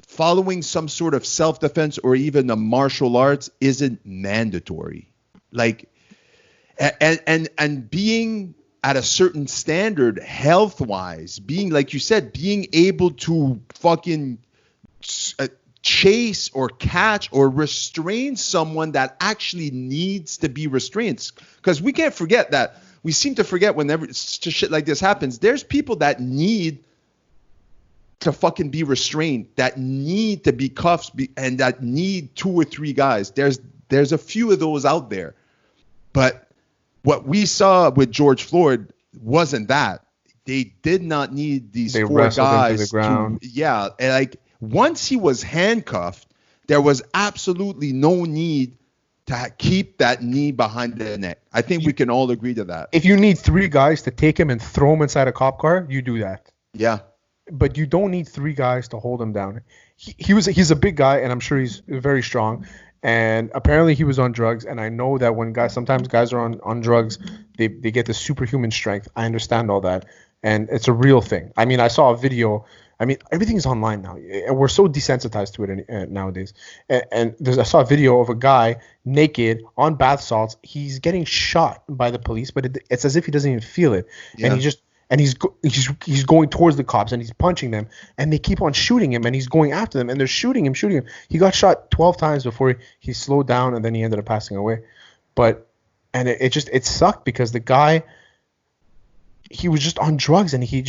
following some sort of self-defense or even a martial arts isn't mandatory. Like, and being at a certain standard health-wise, being, like you said, being able to fucking chase or catch or restrain someone that actually needs to be restrained. Because we can't forget that. We seem to forget whenever shit like this happens, there's people that need to fucking be restrained, that need to be cuffed, and that need 2 or 3 guys. There's a few of those out there. But what we saw with George Floyd wasn't that. They did not need these 4 guys to the ground. Yeah, and like once he was handcuffed, there was absolutely no need to keep that knee behind the neck. I think we can all agree to that. If you need 3 guys to take him and throw him inside a cop car, you do that. Yeah. But you don't need 3 guys to hold him down. He's a big guy, and I'm sure he's very strong. And apparently he was on drugs. And I know that when sometimes guys are on drugs, they get the superhuman strength. I understand all that. And it's a real thing. I mean, I saw a video. I mean, everything's online now. And we're so desensitized to it nowadays. And I saw a video of a guy naked on bath salts. He's getting shot by the police, but it's as if he doesn't even feel it. Yeah. And he's going towards the cops and he's punching them, and they keep on shooting him, and he's going after them, and they're shooting him. He got shot 12 times before he slowed down, and then he ended up passing away. But it sucked because the guy, he was just on drugs and he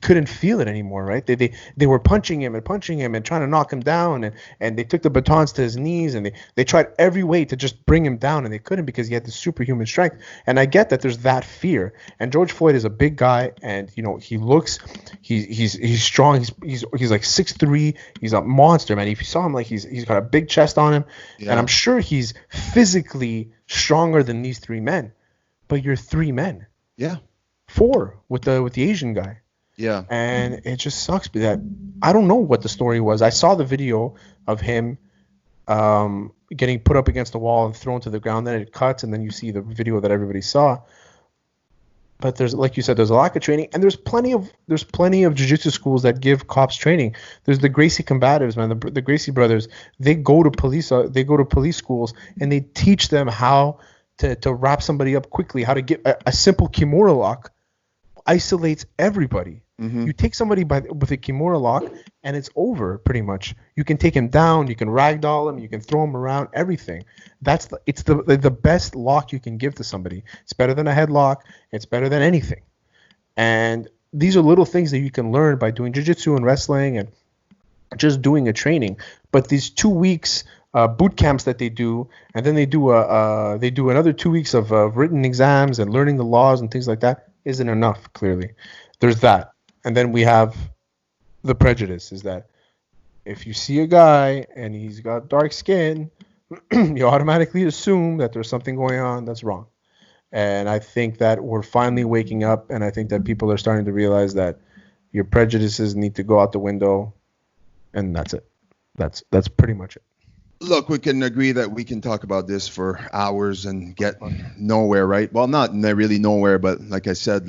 couldn't feel it anymore, right? They were punching him and trying to knock him down, and they took the batons to his knees, and they tried every way to just bring him down, and they couldn't because he had this superhuman strength. And I get that there's that fear. And George Floyd is a big guy, and you know he's strong. He's like 6'3". He's a monster, man. If you saw him, like he's got a big chest on him, and I'm sure he's physically stronger than these 3 men. But you're 3 men. Yeah. 4 with the Asian guy. Yeah. And it just sucks that I don't know what the story was. I saw the video of him getting put up against the wall and thrown to the ground. Then it cuts, and then you see the video that everybody saw. But there's, like you said, there's a lack of training, and there's plenty of jiu-jitsu schools that give cops training. There's the Gracie Combatives, man, the Gracie brothers. They go to police schools, and they teach them how to wrap somebody up quickly, how to get a simple Kimura lock isolates everybody. Mm-hmm. You take somebody with a Kimura lock, and it's over pretty much. You can take him down, you can ragdoll him, you can throw him around, everything. It's the best lock you can give to somebody. It's better than a headlock. It's better than anything. And these are little things that you can learn by doing jiu-jitsu and wrestling and just doing a training. But these 2 weeks boot camps that they do, and then they do another 2 weeks of written exams and learning the laws and things like that, isn't enough. Clearly, there's that. And then we have the prejudice, is that if you see a guy and he's got dark skin, you automatically assume that there's something going on that's wrong. And I think that we're finally waking up, and I think that people are starting to realize that your prejudices need to go out the window, and that's it. That's pretty much it. Look, we can agree that we can talk about this for hours and get nowhere, right? Well, not really nowhere, but like I said,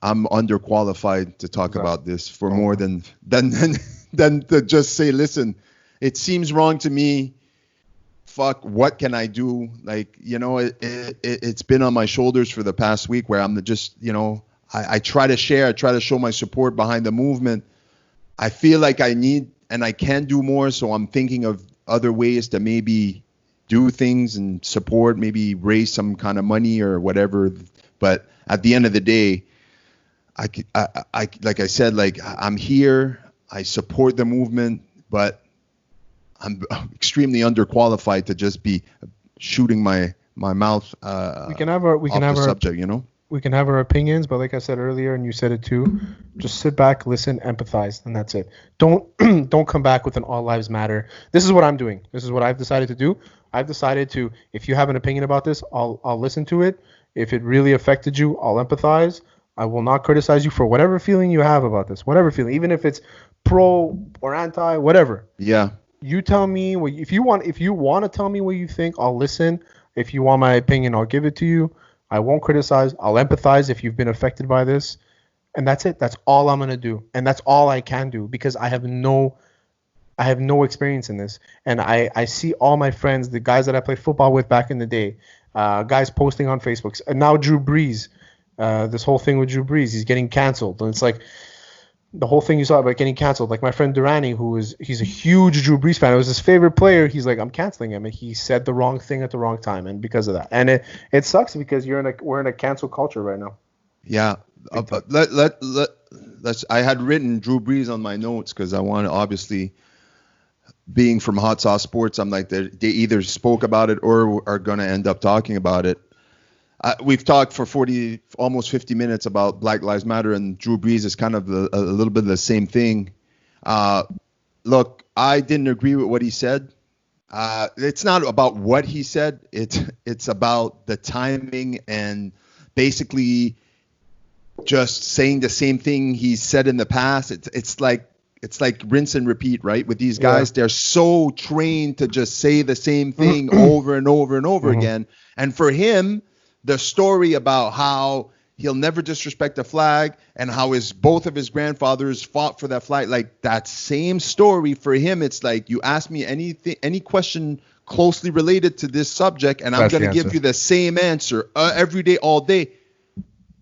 I'm underqualified to talk about this for more than to just say, listen, it seems wrong to me. Fuck, what can I do? Like, it's been on my shoulders for the past week where I'm just, I try to share, I try to show my support behind the movement. I feel like I need and I can do more. So I'm thinking of other ways to maybe do things and support, maybe raise some kind of money or whatever. But at the end of the day, I like I said, like I'm here, I support the movement, but I'm extremely underqualified to just be shooting my mouth We can have our subject, we can have our opinions, but like I said earlier, and you said it too, just sit back, listen, empathize, and that's it. Don't don't come back with an all lives matter. This is what I'm doing. This is what I've decided to do. I've decided to, if you have an opinion about this, I'll listen to it. If it really affected you, I'll empathize. I will not criticize you for whatever feeling you have about this, whatever feeling, even if it's pro or anti, whatever. Yeah. You tell me if you want to tell me what you think, I'll listen. If you want my opinion, I'll give it to you. I won't criticize. I'll empathize if you've been affected by this. And that's it. That's all I'm going to do. And that's all I can do because I have no experience in this. And I see all my friends, the guys that I played football with back in the day, guys posting on Facebook. And now Drew Brees, this whole thing with Drew Brees, he's getting canceled. And it's like, the whole thing you saw about getting canceled, like my friend Durrani, he's a huge Drew Brees fan. It was his favorite player. He's like, I'm canceling him, and he said the wrong thing at the wrong time, and because of that, and it sucks because we're in a cancel culture right now. Yeah, let's. I had written Drew Brees on my notes because I want to obviously, being from Hot Sauce Sports, I'm like they either spoke about it or are gonna end up talking about it. We've talked for almost 50 minutes about Black Lives Matter, and Drew Brees is kind of a little bit of the same thing. Look, I didn't agree with what he said. It's not about what he said. It's about the timing and basically just saying the same thing he said in the past. It's like rinse and repeat, right? With these guys, They're so trained to just say the same thing over and over and over again. And for him, the story about how he'll never disrespect the flag and how both of his grandfathers fought for that flag, like that same story for him. It's like, you ask me any question closely related to this subject, and I'm going to give you the same answer every day, all day.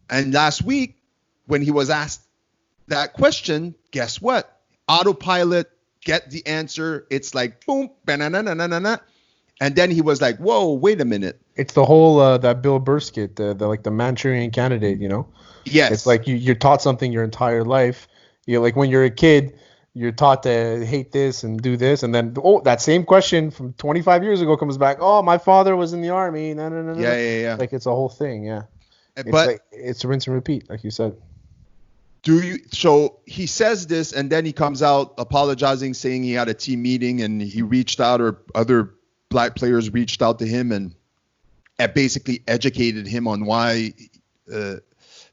And last week, when he was asked that question, guess what? Autopilot, get the answer. It's like, boom, banana. And then he was like, whoa, wait a minute. It's the whole that Bill Burr skit, the Manchurian Candidate, Yes. It's like you're taught something your entire life. Like when you're a kid, you're taught to hate this and do this, and then that same question from 25 years ago comes back. Oh, my father was in the army. No. Yeah. Like it's a whole thing. Yeah. But it's rinse and repeat, like you said. So he says this, and then he comes out apologizing, saying he had a team meeting and he reached out, or other Black players reached out to him and basically educated him on why,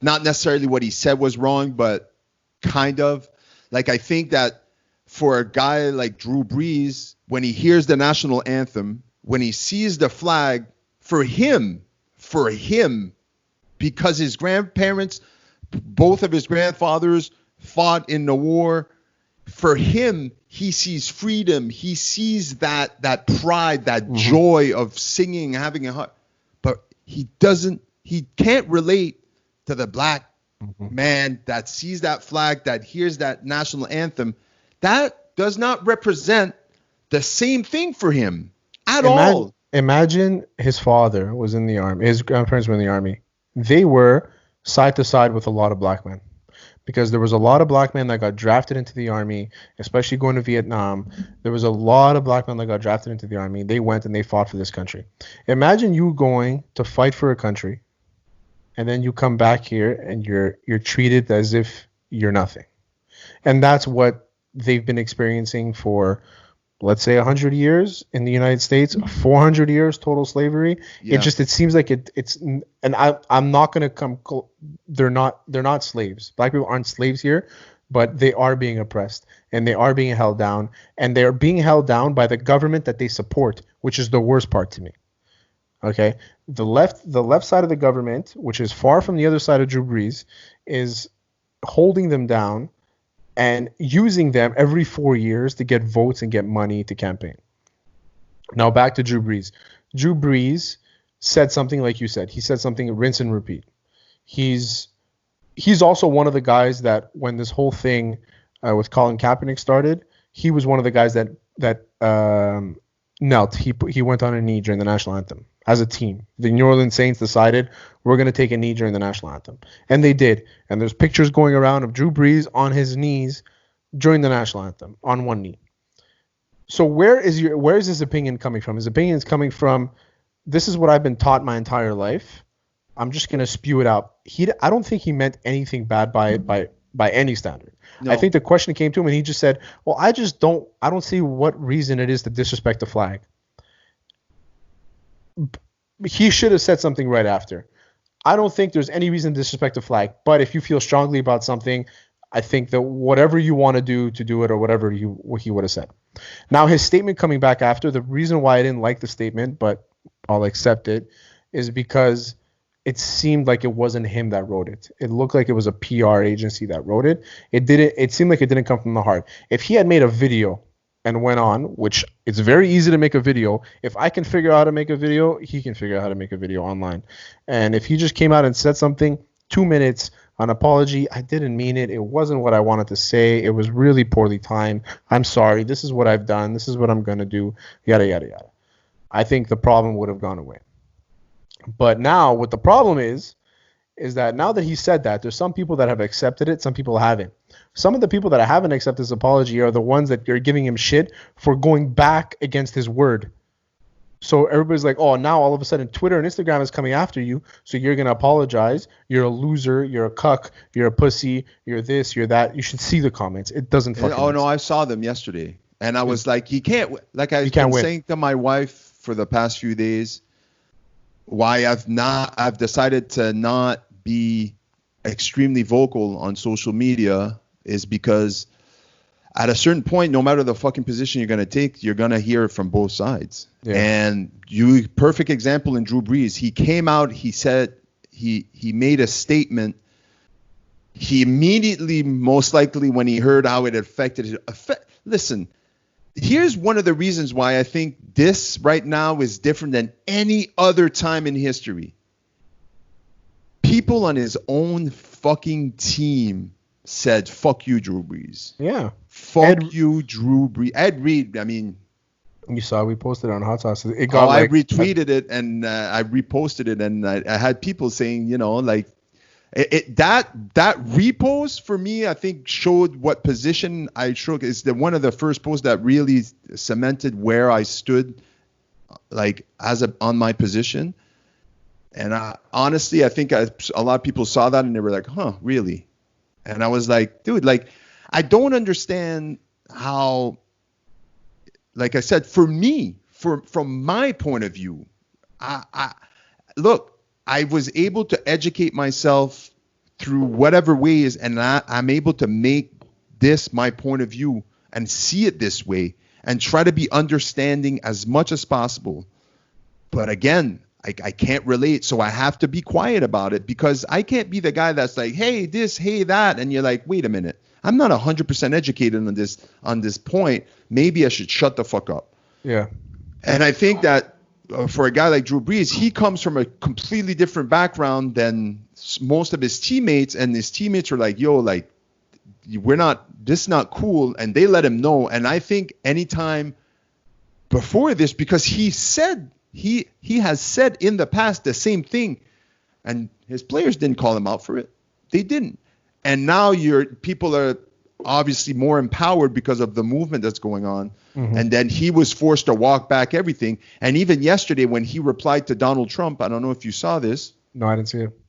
not necessarily what he said was wrong, but kind of. Like, I think that for a guy like Drew Brees, when he hears the national anthem, when he sees the flag, for him, because his grandparents, both of his grandfathers fought in the war, for him, he sees freedom. He sees that pride, that joy of singing, having a heart. But he can't relate to the black man that sees that flag, that hears that national anthem. That does not represent the same thing for him at all. Imagine his father was in the army. His grandparents were in the army. They were side to side with a lot of black men. Because there was a lot of black men that got drafted into the army, especially going to Vietnam. There was a lot of black men that got drafted into the army. They went and they fought for this country. Imagine you going to fight for a country, and then you come back here and you're treated as if you're nothing. And that's what they've been experiencing for, let's say, 100 years in the United States, 400 years total slavery. Yeah. It seems like it's, and I'm not going to come, they're not slaves. Black people aren't slaves here, but they are being oppressed and they are being held down, and they're being held down by the government that they support, which is the worst part to me. Okay. The left side of the government, which is far from the other side of Drew Brees, is holding them down and using them every 4 years to get votes and get money to campaign. Now back to Drew Brees. Drew Brees said something like you said. He said something rinse and repeat. He's also one of the guys that when this whole thing with Colin Kaepernick started, he was one of the guys that knelt. He went on a knee during the national anthem as a team. The New Orleans Saints decided we're going to take a knee during the national anthem, and they did. And there's pictures going around of Drew Brees on his knees during the national anthem on one knee. So where is his opinion coming from? His opinion is coming from, this is what I've been taught my entire life. I'm just gonna spew it out. I don't think he meant anything bad by it by any standard. No. I think the question came to him and he just said, well, I don't see what reason it is to disrespect the flag. He should have said something right after. I don't think there's any reason to disrespect the flag, but if you feel strongly about something, I think that whatever you want to do it, or whatever he would have said. Now, his statement coming back after, the reason why I didn't like the statement, but I'll accept it, is because it seemed like it wasn't him that wrote it. It looked like it was a PR agency that wrote it. It seemed like it didn't come from the heart. If he had made a video and went on, which it's very easy to make a video. If I can figure out how to make a video, he can figure out how to make a video online. And if he just came out and said something, 2 minutes, an apology, I didn't mean it. It wasn't what I wanted to say. It was really poorly timed. I'm sorry. This is what I've done. This is what I'm going to do. Yada, yada, yada. I think the problem would have gone away. But now what the problem is that now that he said that, there's some people that have accepted it. Some people haven't. Some of the people that haven't accepted his apology are the ones that are giving him shit for going back against his word. So everybody's like, oh, now all of a sudden Twitter and Instagram is coming after you, so you're going to apologize. You're a loser. You're a cuck. You're a pussy. You're this. You're that. You should see the comments. It doesn't fucking Oh, no, I saw them yesterday. And I was like, he can't, like I've been saying to my wife for the past few days, why I've decided to not be extremely vocal on social media is because at a certain point, no matter the fucking position you're going to take, you're going to hear it from both sides. Yeah. And perfect example in Drew Brees. He came out, he said, he made a statement. He immediately, most likely, when he heard how it affected listen, here's one of the reasons why I think this right now is different than any other time in history. People on his own fucking team said, fuck you, Drew Brees. Yeah. Fuck you, Drew Brees. Ed Reed, I mean. You saw we posted it on Hot Sauce. I retweeted it and I reposted it, and I had people saying, like, that repost for me, I think showed what position I showed. It's one of the first posts that really cemented where I stood, like on my position. And honestly, I think a lot of people saw that and they were like, huh, really? And I was like, dude, like, I don't understand how, like I said, for me, from my point of view, look, I was able to educate myself through whatever ways, and I'm able to make this my point of view and see it this way and try to be understanding as much as possible. But again, I can't relate, so I have to be quiet about it because I can't be the guy that's like, hey, this, hey, that, and you're like, wait a minute, I'm not 100% educated on this point. Maybe I should shut the fuck up. Yeah. And I think that for a guy like Drew Brees, he comes from a completely different background than most of his teammates, and his teammates are like, yo, like, this is not cool, and they let him know. And I think anytime before this, because he said, he has said in the past the same thing, and his players didn't call him out for it. They didn't. And now people are obviously more empowered because of the movement that's going on. Mm-hmm. And then he was forced to walk back everything. And even yesterday when he replied to Donald Trump, I don't know if you saw this. No, I didn't see it.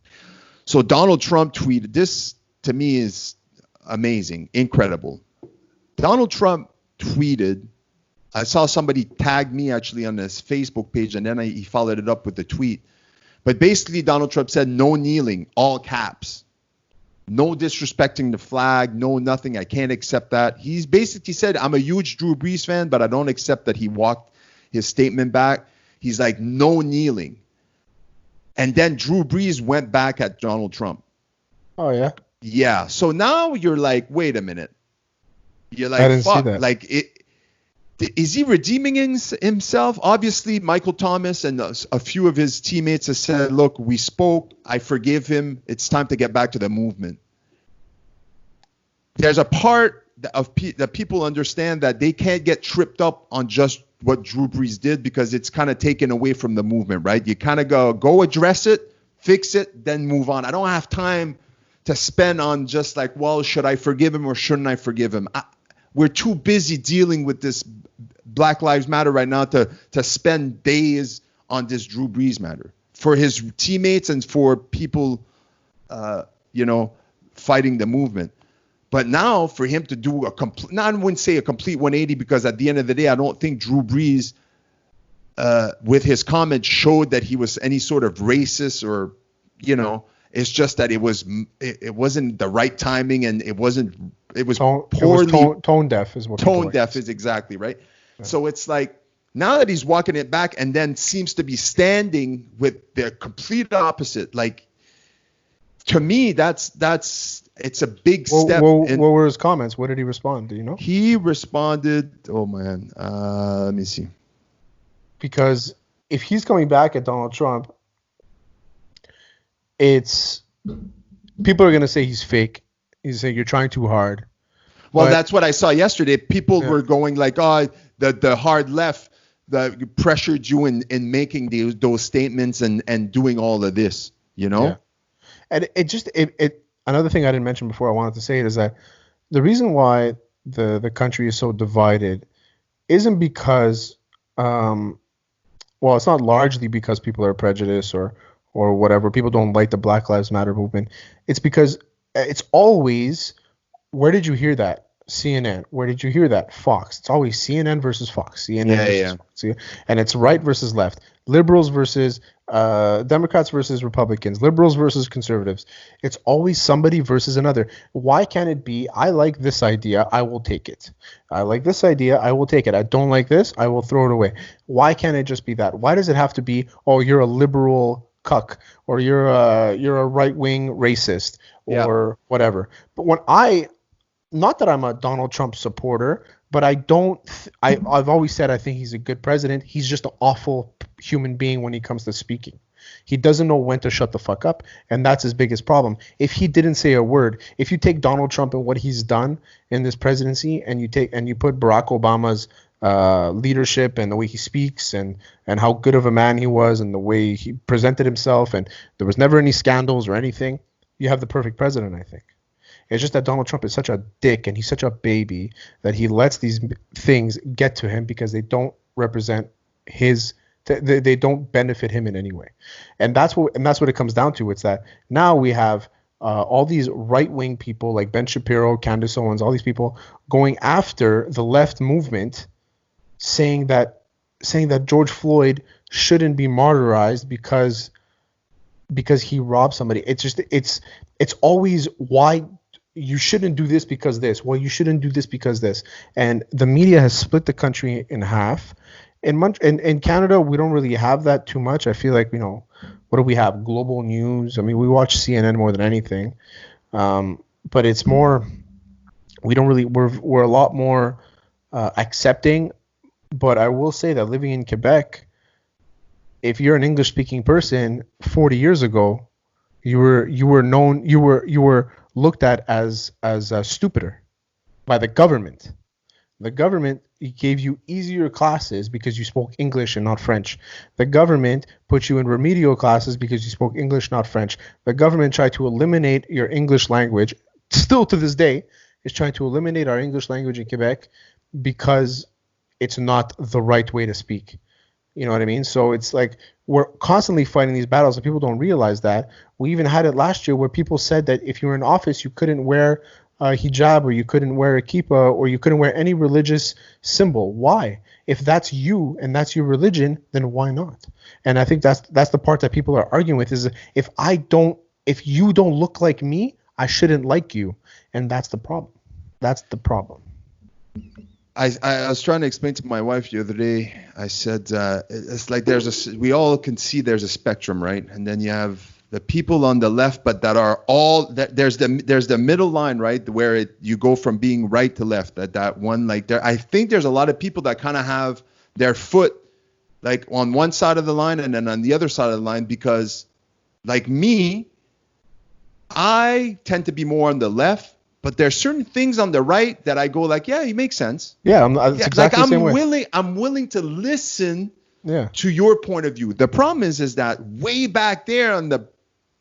So Donald Trump tweeted, this to me is amazing, incredible. Donald Trump tweeted, I saw somebody tag me actually on his Facebook page, and then he followed it up with the tweet. But basically, Donald Trump said, no kneeling, all caps. No disrespecting the flag, no nothing. I can't accept that. He's basically said, I'm a huge Drew Brees fan, but I don't accept that he walked his statement back. He's like, no kneeling. And then Drew Brees went back at Donald Trump. Oh, yeah? Yeah. So now you're like, wait a minute. You're I like, didn't see fuck, that. like is he redeeming himself? Obviously, Michael Thomas and a few of his teammates have said, look, we spoke. I forgive him. It's time to get back to the movement. There's a part that people understand that they can't get tripped up on just what Drew Brees did because it's kind of taken away from the movement, right? You kind of go address it, fix it, then move on. I don't have time to spend on just like, well, should I forgive him or shouldn't I forgive him? We're too busy dealing with this Black Lives Matter right now to spend days on this Drew Brees matter for his teammates and for people, fighting the movement. But now for him to do I wouldn't say a complete 180 because at the end of the day, I don't think Drew Brees, with his comments, showed that he was any sort of racist or, it's just that it wasn't the right timing and it was poorly tone deaf is what tone deaf is exactly right. Yeah. So it's like now that he's walking it back and then seems to be standing with the complete opposite. Like to me, it's a big step. What were his comments? What did he respond? Do you know? He responded. Oh man, let me see. Because if he's coming back at Donald Trump, people are going to say he's fake. He's saying you're trying too hard. Well, that's what I saw yesterday. People were going like, oh, the hard left that pressured you in making those statements and doing all of this, Yeah. And another thing I didn't mention before I wanted to say it is that the reason why the country is so divided isn't because, it's not largely because people are prejudiced or whatever. People don't like the Black Lives Matter movement. It's because it's always, where did you hear that? CNN. Where did you hear that? Fox. It's always CNN versus Fox. CNN versus Fox. And it's right versus left. Liberals versus Democrats versus Republicans. Liberals versus conservatives. It's always somebody versus another. Why can't it be, I like this idea, I will take it. I like this idea, I will take it. I don't like this, I will throw it away. Why can't it just be that? Why does it have to be, oh, you're a liberal cuck or you're a right-wing racist or whatever? But not that I'm a Donald Trump supporter, but I've always said I think he's a good president. He's just an awful human being when he comes to speaking. He doesn't know when to shut the fuck up, and that's his biggest problem. If he didn't say a word, if you take Donald Trump and what he's done in this presidency, and you put Barack Obama's leadership and the way he speaks and how good of a man he was and the way he presented himself, and there was never any scandals or anything, you have the perfect president, I think. It's just that Donald Trump is such a dick and he's such a baby that he lets these things get to him because they don't represent they don't benefit him in any way. And that's what it comes down to. It's that now we have all these right-wing people like Ben Shapiro, Candace Owens, all these people going after the left movement, saying that George Floyd shouldn't be martyrized because he robbed somebody. It's always why you shouldn't do this because this. Well, you shouldn't do this because this. And the media has split the country in half. In Canada, we don't really have that too much. I feel like, what do we have? Global news. I mean, we watch CNN more than anything. But it's more, we're a lot more accepting. But I will say that living in Quebec, if you're an English-speaking person 40 years ago, you were looked at as stupider by the government. The government gave you easier classes because you spoke English and not French. The government put you in remedial classes because you spoke English, not French. The government tried to eliminate your English language. Still to this day, is trying to eliminate our English language in Quebec because it's not the right way to speak. You know what I mean? So it's like we're constantly fighting these battles and people don't realize that. We even had it last year where people said that if you were in office, you couldn't wear a hijab or you couldn't wear a kippah or you couldn't wear any religious symbol. Why? If that's you and that's your religion, then why not? And I think that's the part that people are arguing with is if you don't look like me, I shouldn't like you. And that's the problem. That's the problem. I was trying to explain to my wife the other day. I said it's like we all can see there's a spectrum, right? And then you have the people on the left, but that are all that there's the middle line, right, where you go from being right to left. That one, like there, I think there's a lot of people that kind of have their foot like on one side of the line and then on the other side of the line, because like me, I tend to be more on the left, but there's certain things on the right that I go like, yeah, it makes sense. Yeah, exactly like the same way. I'm willing to listen Yeah. to your point of view. The problem is that way back there on the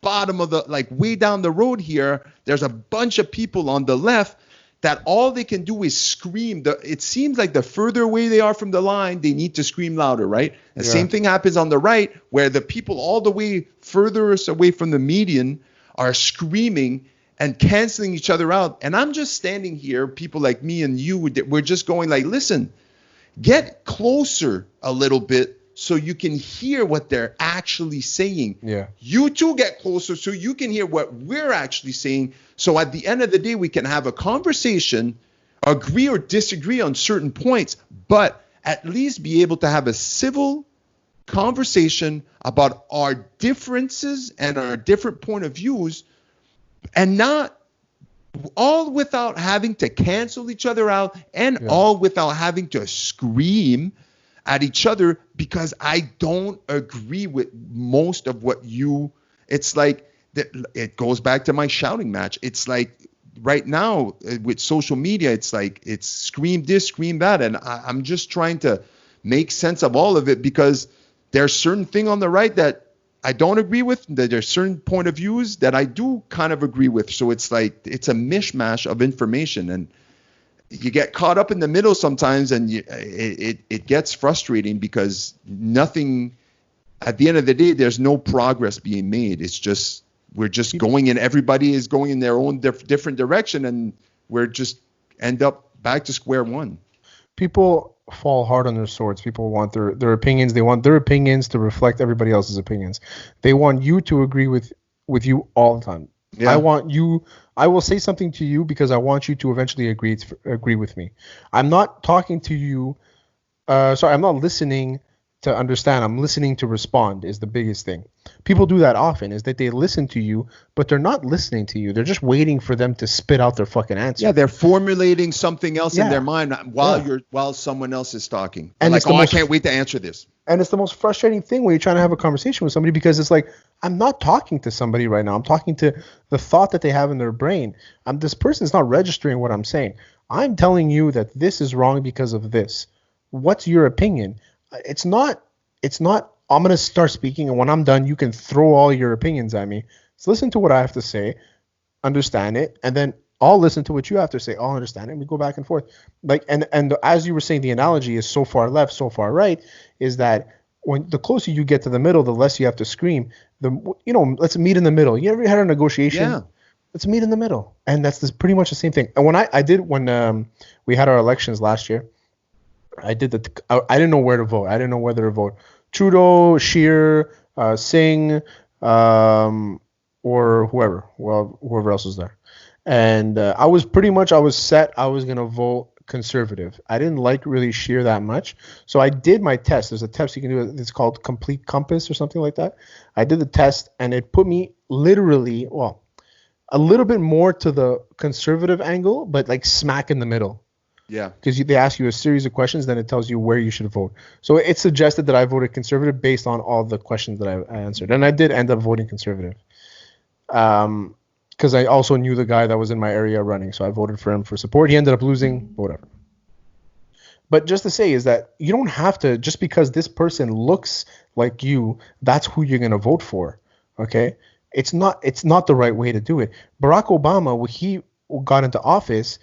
bottom of the, like way down the road here, there's a bunch of people on the left that all they can do is scream. It seems like the further away they are from the line, they need to scream louder, right? The same thing happens on the right, where the people all the way furthest away from the median are screaming and canceling each other out. And I'm just standing here, people like me and you, we're just going like, listen, get closer a little bit so you can hear what they're actually saying. Yeah. You too get closer so you can hear what we're actually saying. So at the end of the day, we can have a conversation, agree or disagree on certain points, but at least be able to have a civil conversation about our differences and our different point of views, and not all without having to cancel each other out, and all without having to scream at each other because I don't agree with most of what you. It's like it goes back to my shouting match. It's like right now with social media, it's like it's scream this, scream that, and I'm just trying to make sense of all of it, because there's certain thing on the right that I don't agree with. There's certain point of views that I do kind of agree with. So it's like it's a mishmash of information, and you get caught up in the middle sometimes, and it gets frustrating because nothing. At the end of the day, there's no progress being made. It's just we're just going in. Everybody is going in their own different direction, and we're just end up back to square one. People fall hard on their swords. People want their opinions. They want their opinions to reflect everybody else's opinions. They want you to agree with you all the time. Yeah. I will say something to you because I want you to eventually agree with me. I'm not talking to you. I'm not listening to understand. I'm listening to respond is the biggest thing. People do that often, is that they listen to you, but they're not listening to you. They're just waiting for them to spit out their fucking answer. Yeah, they're formulating something else in their mind while someone else is talking. And like, I can't wait to answer this. And it's the most frustrating thing when you're trying to have a conversation with somebody, because it's like, I'm not talking to somebody right now. I'm talking to the thought that they have in their brain. This person's not registering what I'm saying. I'm telling you that this is wrong because of this. What's your opinion? It's not, I'm going to start speaking, and when I'm done, you can throw all your opinions at me. So listen to what I have to say, understand it, and then I'll listen to what you have to say. I'll understand it, and we go back and forth. Like, and as you were saying, the analogy is so far left, so far right, is that when the closer you get to the middle, the less you have to scream. Let's meet in the middle. You ever had a negotiation? Yeah. Let's meet in the middle. And that's pretty much the same thing. And when we had our elections last year, I didn't know where to vote. I didn't know whether to vote Trudeau, Scheer, Singh, or whoever. Well, whoever else was there. And I was set. I was going to vote Conservative. I didn't like really Scheer that much. So I did my test. There's a test you can do. It's called Complete Compass or something like that. I did the test, and it put me literally, a little bit more to the conservative angle, but like smack in the middle. Yeah. Because they ask you a series of questions, then it tells you where you should vote. So it suggested that I voted conservative based on all the questions that I answered. And I did end up voting conservative. Because I also knew the guy that was in my area running. So I voted for him for support. He ended up losing, whatever. But just to say is that you don't have to, just because this person looks like you, that's who you're going to vote for. Okay? It's not the right way to do it. Barack Obama, when he got into office,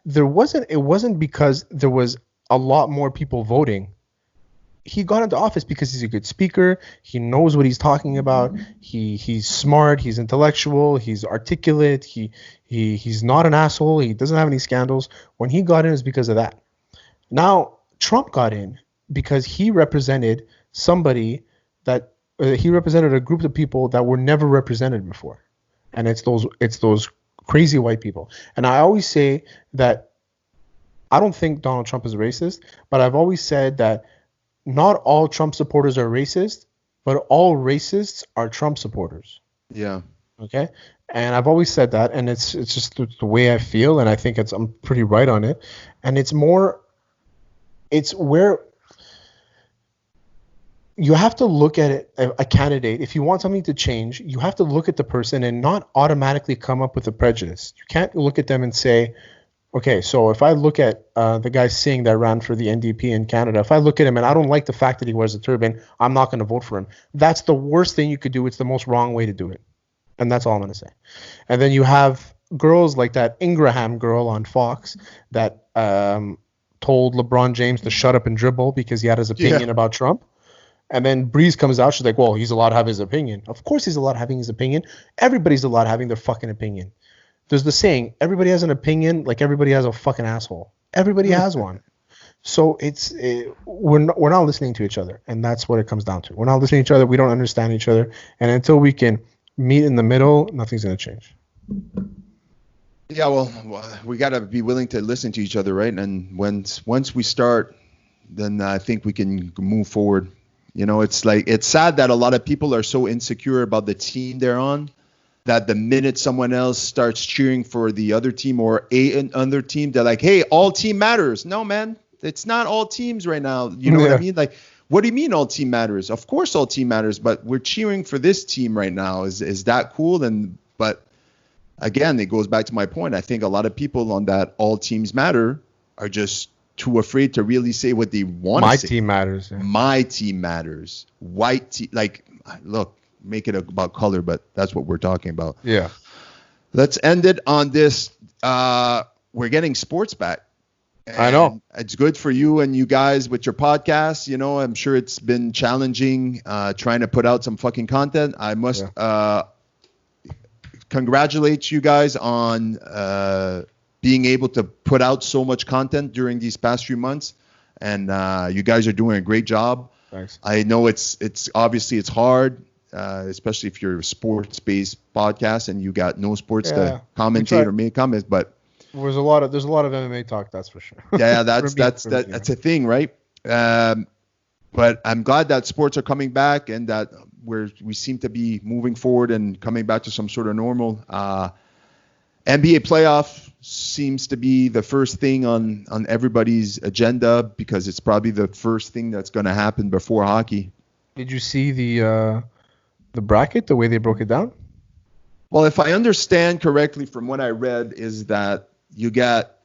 it wasn't because there was a lot more people voting. He got into office because he's a good speaker. He knows what he's talking about. He's smart. He's intellectual. He's articulate. He's not an asshole. He doesn't have any scandals. When he got in, it's because of that. Now Trump got in because he represented somebody that he represented a group of people that were never represented before, and it's those crazy white people. And I always say that I don't think Donald Trump is a racist, but I've always said that not all Trump supporters are racist, but all racists are Trump supporters. Yeah. Okay. And I've always said that, and it's just the way I feel, and I think I'm pretty right on it. And it's where you have to look at it, a candidate. If you want something to change, you have to look at the person and not automatically come up with a prejudice. You can't look at them and say, okay, so if I look at the guy Singh that ran for the NDP in Canada, if I look at him and I don't like the fact that he wears a turban, I'm not going to vote for him. That's the worst thing you could do. It's the most wrong way to do it. And that's all I'm going to say. And then you have girls like that Ingraham girl on Fox that told LeBron James to shut up and dribble because he had his opinion about Trump. And then Breeze comes out. She's like, well, he's allowed to have his opinion. Of course he's allowed having his opinion. Everybody's allowed having their fucking opinion. There's the saying, everybody has an opinion like everybody has a fucking asshole. Everybody has one. So we're not listening to each other. And that's what it comes down to. We're not listening to each other. We don't understand each other. And until we can meet in the middle, nothing's going to change. Yeah, well, we got to be willing to listen to each other, right? And once we start, then I think we can move forward. You know, it's sad that a lot of people are so insecure about the team they're on that the minute someone else starts cheering for the other team or another team, they're like, hey, all team matters. No, man, it's not all teams right now. You know what I mean? Like, what do you mean all team matters? Of course all team matters, but we're cheering for this team right now. Is that cool? But again, it goes back to my point. I think a lot of people on that all teams matter are just too afraid to really say what they want to say. My team matters. Yeah. My team matters. White team. Like, look, make it about color, but that's what we're talking about. Yeah. Let's end it on this. We're getting sports back. I know. It's good for you and you guys with your podcast. You know, I'm sure it's been challenging trying to put out some fucking content. I must congratulate you guys on being able to put out so much content during these past few months. And you guys are doing a great job. Thanks. I know it's obviously it's hard, especially if you're a sports-based podcast and you got no sports to commentate or make comments, but there's a lot of MMA talk, that's for sure. Yeah, that's a thing, right? But I'm glad that sports are coming back and that we seem to be moving forward and coming back to some sort of normal. NBA playoff seems to be the first thing on everybody's agenda because it's probably the first thing that's going to happen before hockey. Did you see the bracket, the way they broke it down? Well, if I understand correctly from what I read, is that you got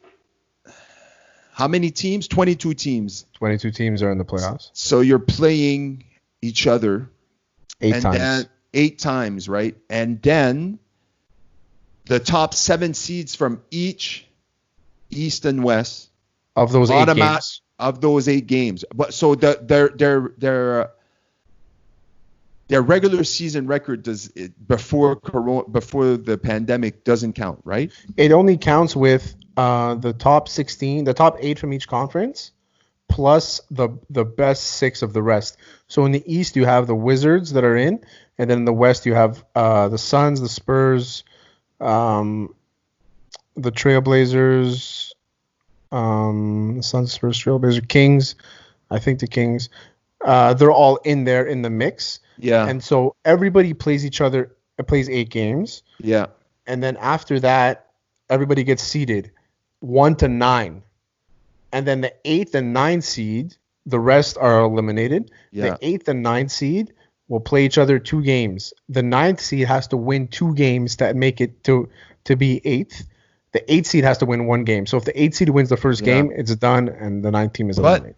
how many teams? 22 teams. 22 teams are in the playoffs. So you're playing each other 8 times. Then 8 times, right? And then the top 7 seeds from each East and West of those 8 games. Of those 8 games. But so their regular season record before the pandemic doesn't count, right? It only counts with the top 16, the top 8 from each conference, plus the best 6 of the rest. So in the East you have the Wizards that are in, and then in the West you have the Suns, the Spurs, the Trailblazers, the Suns, Spurs, Trailblazers, Kings. I think the Kings. They're all in there in the mix. Yeah. And so everybody plays each other, plays 8 games. Yeah. And then after that, everybody gets seeded 1 to 9. And then the 8th and 9th seed, the rest are eliminated. Yeah. The 8th and 9th seed will play each other 2 games. The 9th seed has to win 2 games to make it to be 8th. The 8th seed has to win 1 game. So if the 8th seed wins the first game, it's done, and the 9th team is eliminated.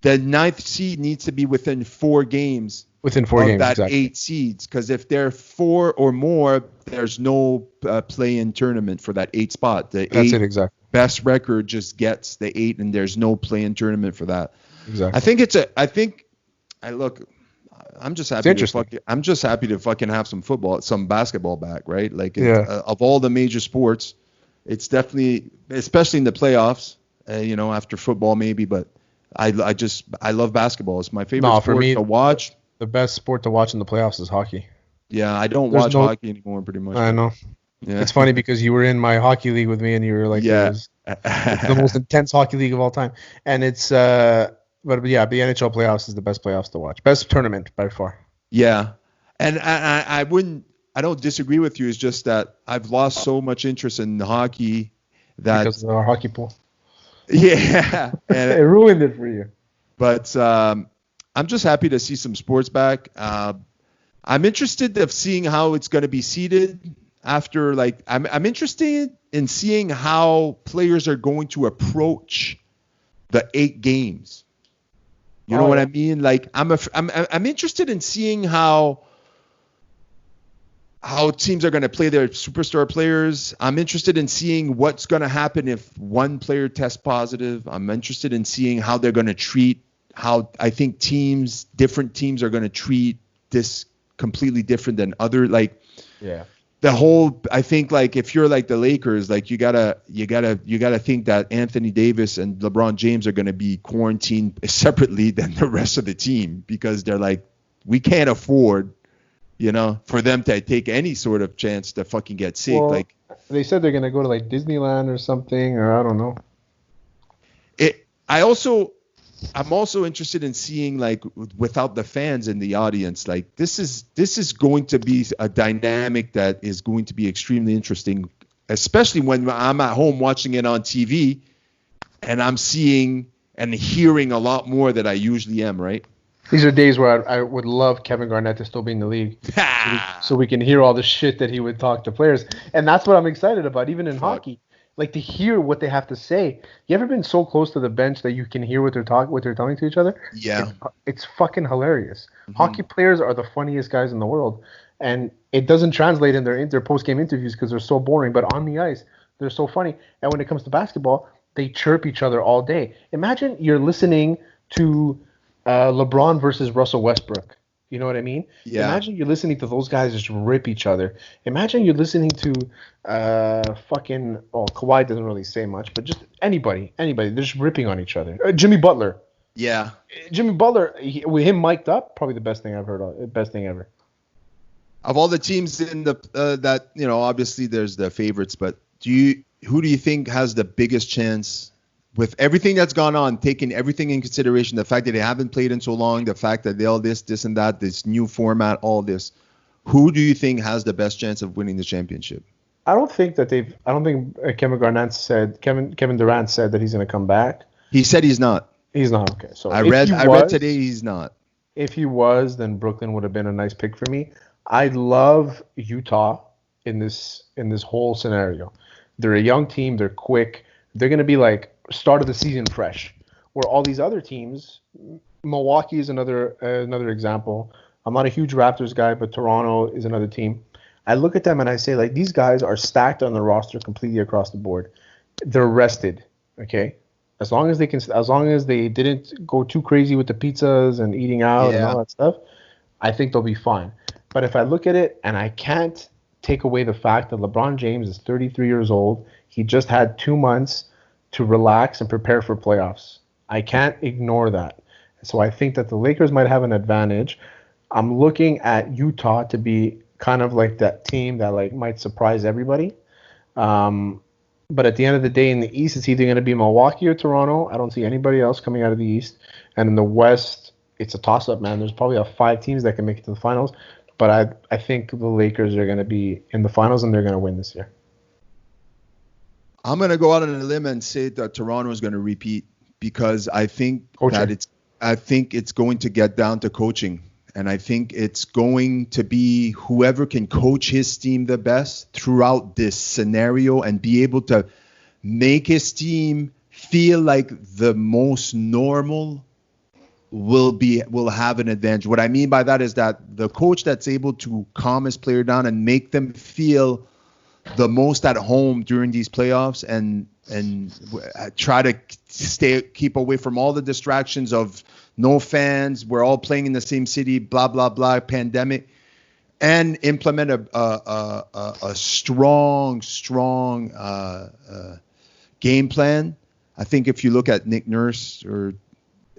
The 9th seed needs to be within 4 games. Within 4 games, that exactly. 8 seeds, because if they're 4 or more, there's no play-in tournament for that 8 spot. That's it, exactly. Best record just gets the 8, and there's no play-in tournament for that. Exactly. I'm just happy to fucking have some basketball back, right? Like, of all the major sports, it's definitely, especially in the playoffs, after football maybe, but I love basketball. It's my favorite sport to watch. The best sport to watch in the playoffs is hockey. Yeah, I don't watch hockey anymore pretty much. I know. Yeah. It's funny because you were in my hockey league with me and you were like, it's the most intense hockey league of all time. And it's, the NHL playoffs is the best playoffs to watch. Best tournament by far. Yeah. And I wouldn't, I don't disagree with you. It's just that I've lost so much interest in hockey that because of our hockey pool. yeah, It ruined it for you. but I'm just happy to see some sports back. I'm interested of seeing how it's going to be seeded after. Like, I'm interested in seeing how players are going to approach the 8 games. You know what I mean? Like, I'm interested in seeing how teams are going to play their superstar players. I'm interested in seeing what's going to happen if one player tests positive. I'm interested in seeing how they're going to treat, how I think different teams are going to treat this completely different than other. Like, yeah, the whole, I think, like, if you're like the Lakers, like, you gotta think that Anthony Davis and LeBron James are going to be quarantined separately than the rest of the team, because they're like, we can't afford, for them to take any sort of chance to fucking get sick. Well, like, they said they're gonna go to like Disneyland or something, or I don't know. I'm also interested in seeing, like, without the fans in the audience, like, this is going to be a dynamic that is going to be extremely interesting, especially when I'm at home watching it on TV and I'm seeing and hearing a lot more than I usually am, right? These are days where I would love Kevin Garnett to still be in the league, so we can hear all the shit that he would talk to players, and that's what I'm excited about. Even in hockey, like, to hear what they have to say. You ever been so close to the bench that you can hear what they're telling to each other? Yeah, it's fucking hilarious. Mm-hmm. Hockey players are the funniest guys in the world, and it doesn't translate in their post game interviews because they're so boring. But on the ice, they're so funny. And when it comes to basketball, they chirp each other all day. Imagine you're listening to LeBron versus Russell Westbrook. You know what I mean? Yeah. Imagine you're listening to those guys just rip each other. Imagine you're listening to Kawhi doesn't really say much, but just anybody, they're just ripping on each other. Jimmy Butler. Yeah. Jimmy Butler, with him mic'd up, probably the best thing I've heard of, best thing ever. Of all the teams in the that, obviously there's the favorites, but who do you think has the biggest chance? With everything that's gone on, taking everything in consideration, the fact that they haven't played in so long, the fact that they all this and that, this new format, all this, who do you think has the best chance of winning the championship? I don't think Kevin Durant said that he's going to come back. He said he's not. He's not. Okay. So I read today he's not. If he was, then Brooklyn would have been a nice pick for me. I love Utah in this whole scenario. They're a young team. They're quick. They're going to be like start of the season fresh. Where all these other teams, Milwaukee is another example. I'm not a huge Raptors guy, but Toronto is another team. I look at them and I say, like, these guys are stacked on the roster completely across the board. They're rested, okay? As long as they didn't go too crazy with the pizzas and eating out and all that stuff, I think they'll be fine. But if I look at it and I can't take away the fact that LeBron James is 33 years old, he just had 2 months to relax and prepare for playoffs. I can't ignore that. So I think that the Lakers might have an advantage. I'm looking at Utah to be kind of like that team that like might surprise everybody. But at the end of the day, in the East, it's either going to be Milwaukee or Toronto. I don't see anybody else coming out of the East. And in the West, it's a toss-up, man. There's probably 5 teams that can make it to the finals. But I think the Lakers are going to be in the finals and they're going to win this year. I'm going to go out on a limb and say that Toronto is going to repeat because I think it's going to get down to coaching. And I think it's going to be whoever can coach his team the best throughout this scenario and be able to make his team feel like the most normal will have an advantage. What I mean by that is that the coach that's able to calm his player down and make them feel the most at home during these playoffs and try to keep away from all the distractions of no fans, we're all playing in the same city, blah, blah, blah, pandemic, and implement a strong game plan. I think if you look at Nick Nurse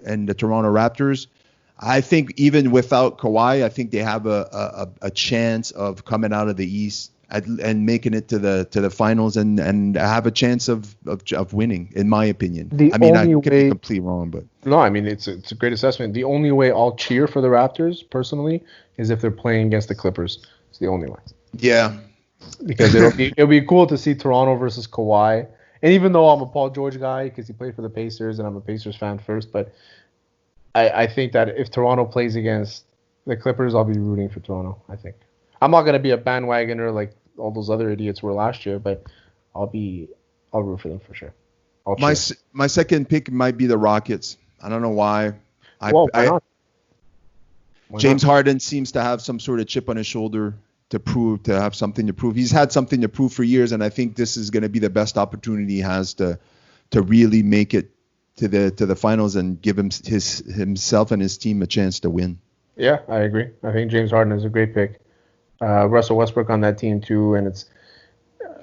and the Toronto Raptors, I think even without Kawhi, I think they have a chance of coming out of the East and making it to the finals and have a chance of winning, in my opinion. I could be completely wrong, but no, I mean it's a great assessment. The only way I'll cheer for the Raptors personally is if they're playing against the Clippers. It's the only way. Yeah. because it'll be cool to see Toronto versus Kawhi. And even though I'm a Paul George guy because he played for the Pacers and I'm a Pacers fan first, but I think that if Toronto plays against the Clippers, I'll be rooting for Toronto. I think I'm not gonna be a bandwagoner like all those other idiots were last year, but I'll root for them for sure. I'll My cheer. my second pick might be the Rockets. I don't know why. Well, why not? Why James not? Harden seems to have some sort of chip on his shoulder to have something to prove. He's had something to prove for years, and I think this is going to be the best opportunity he has to really make it to the finals and give himself and his team a chance to win. Yeah, I agree. I think James Harden is a great pick. Russell Westbrook on that team too, and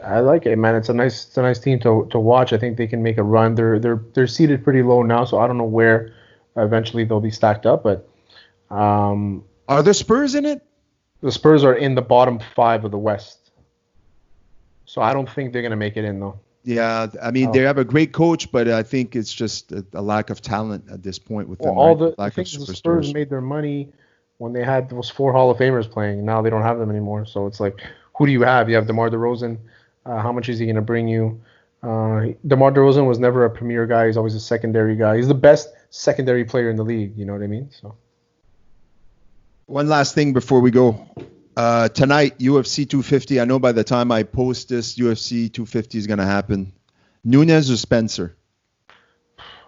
I like it, man. It's a nice team to watch. I think they can make a run. They're seated pretty low now, so I don't know where eventually they'll be stacked up, but Are the Spurs in it? the Spurs are in the bottom 5 of the West, so I don't think they're gonna make it in though. Yeah, I mean they have a great coach, but I think it's just a lack of talent at this point with them. All Right? I Lack of think the Spurs superstars. made their money when they had those 4 Hall of Famers playing. Now they don't have them anymore, so it's like, who do you have? You have DeMar DeRozan. How much is he gonna bring you? DeMar DeRozan was never a premier guy. He's always a secondary guy. He's the best secondary player in the league. You know what I mean? So. One last thing before we go. Tonight, UFC 250. I know by the time I post this, UFC 250 is going to happen. Nunes or Spencer?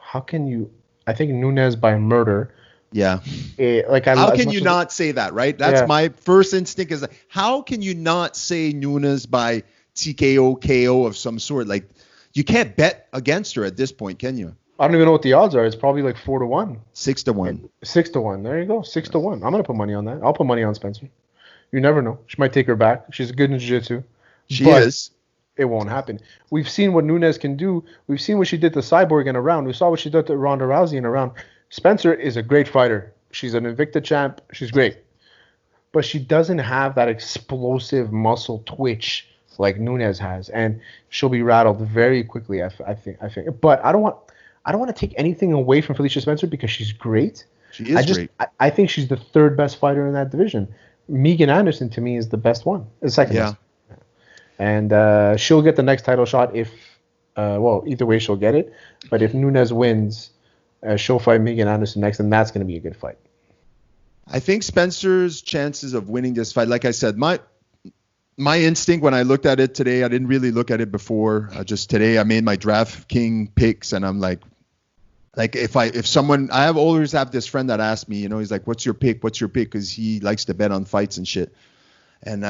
How can you? I think Nunes by murder. Yeah. How How can you not say that, right? That's Yeah. my first instinct is how can you not say Nunes by TKO, KO of some sort? Like, you can't bet against her at this point, can you? I don't even know what the odds are. It's probably like 4-1, 6-1. 6-1. There you go, 6-1. I'm gonna put money on that. I'll put money on Spencer. You never know. She might take her back. She's good in jiu-jitsu. She But is. it won't happen. We've seen what Nunes can do. We've seen what she did to Cyborg in a round. We saw what she did to Ronda Rousey in a round. Spencer is a great fighter. She's an Invicta champ. She's great. But she doesn't have that explosive muscle twitch like Nunes has, and she'll be rattled very quickly. I think. But I don't want to take anything away from Felicia Spencer because she's great. She is great. I think she's the third best fighter in that division. Megan Anderson to me is the best one, the second Yeah. best. And she'll get the next title shot if, either way she'll get it. But if Nunes wins, she'll fight Megan Anderson next, and that's going to be a good fight. I think Spencer's chances of winning this fight, like I said, my instinct when I looked at it today, I didn't really look at it before. Just today, I made my DraftKings picks, and I'm like if someone, I always have this friend that asks me, he's like, "What's your pick? What's your pick?" Because he likes to bet on fights and shit. And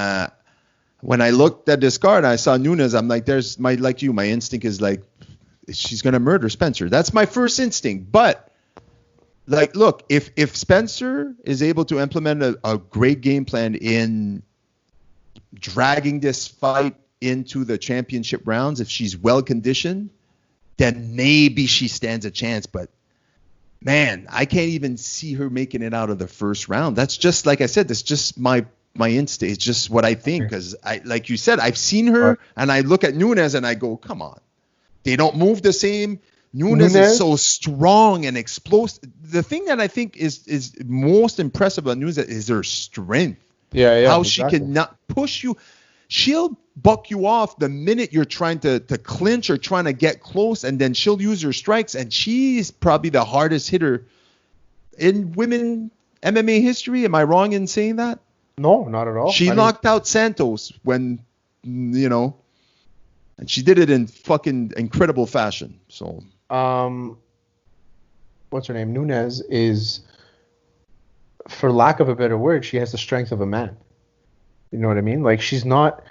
when I looked at this card, I saw Nunes. I'm like, my instinct is like, she's gonna murder Spencer. That's my first instinct, but. Like, look, if Spencer is able to implement a great game plan in dragging this fight into the championship rounds, if she's well conditioned, then maybe she stands a chance. But man, I can't even see her making it out of the first round. That's just, like I said, that's just my instinct. It's just what I think. Because like you said, I've seen her and I look at Nunes and I go, come on. They don't move the same. Nunes is so strong and explosive. The thing that I think is most impressive about Nunes is her strength. Yeah. How exactly. she can not push you. She'll buck you off the minute you're trying to clinch or trying to get close, and then she'll use her strikes. And she's probably the hardest hitter in women MMA history. Am I wrong in saying that? No, not at all. She knocked out Santos when, and she did it in fucking incredible fashion. So. What's her name? Nunes is, for lack of a better word, she has the strength of a man. You know what I mean? Like, she's not,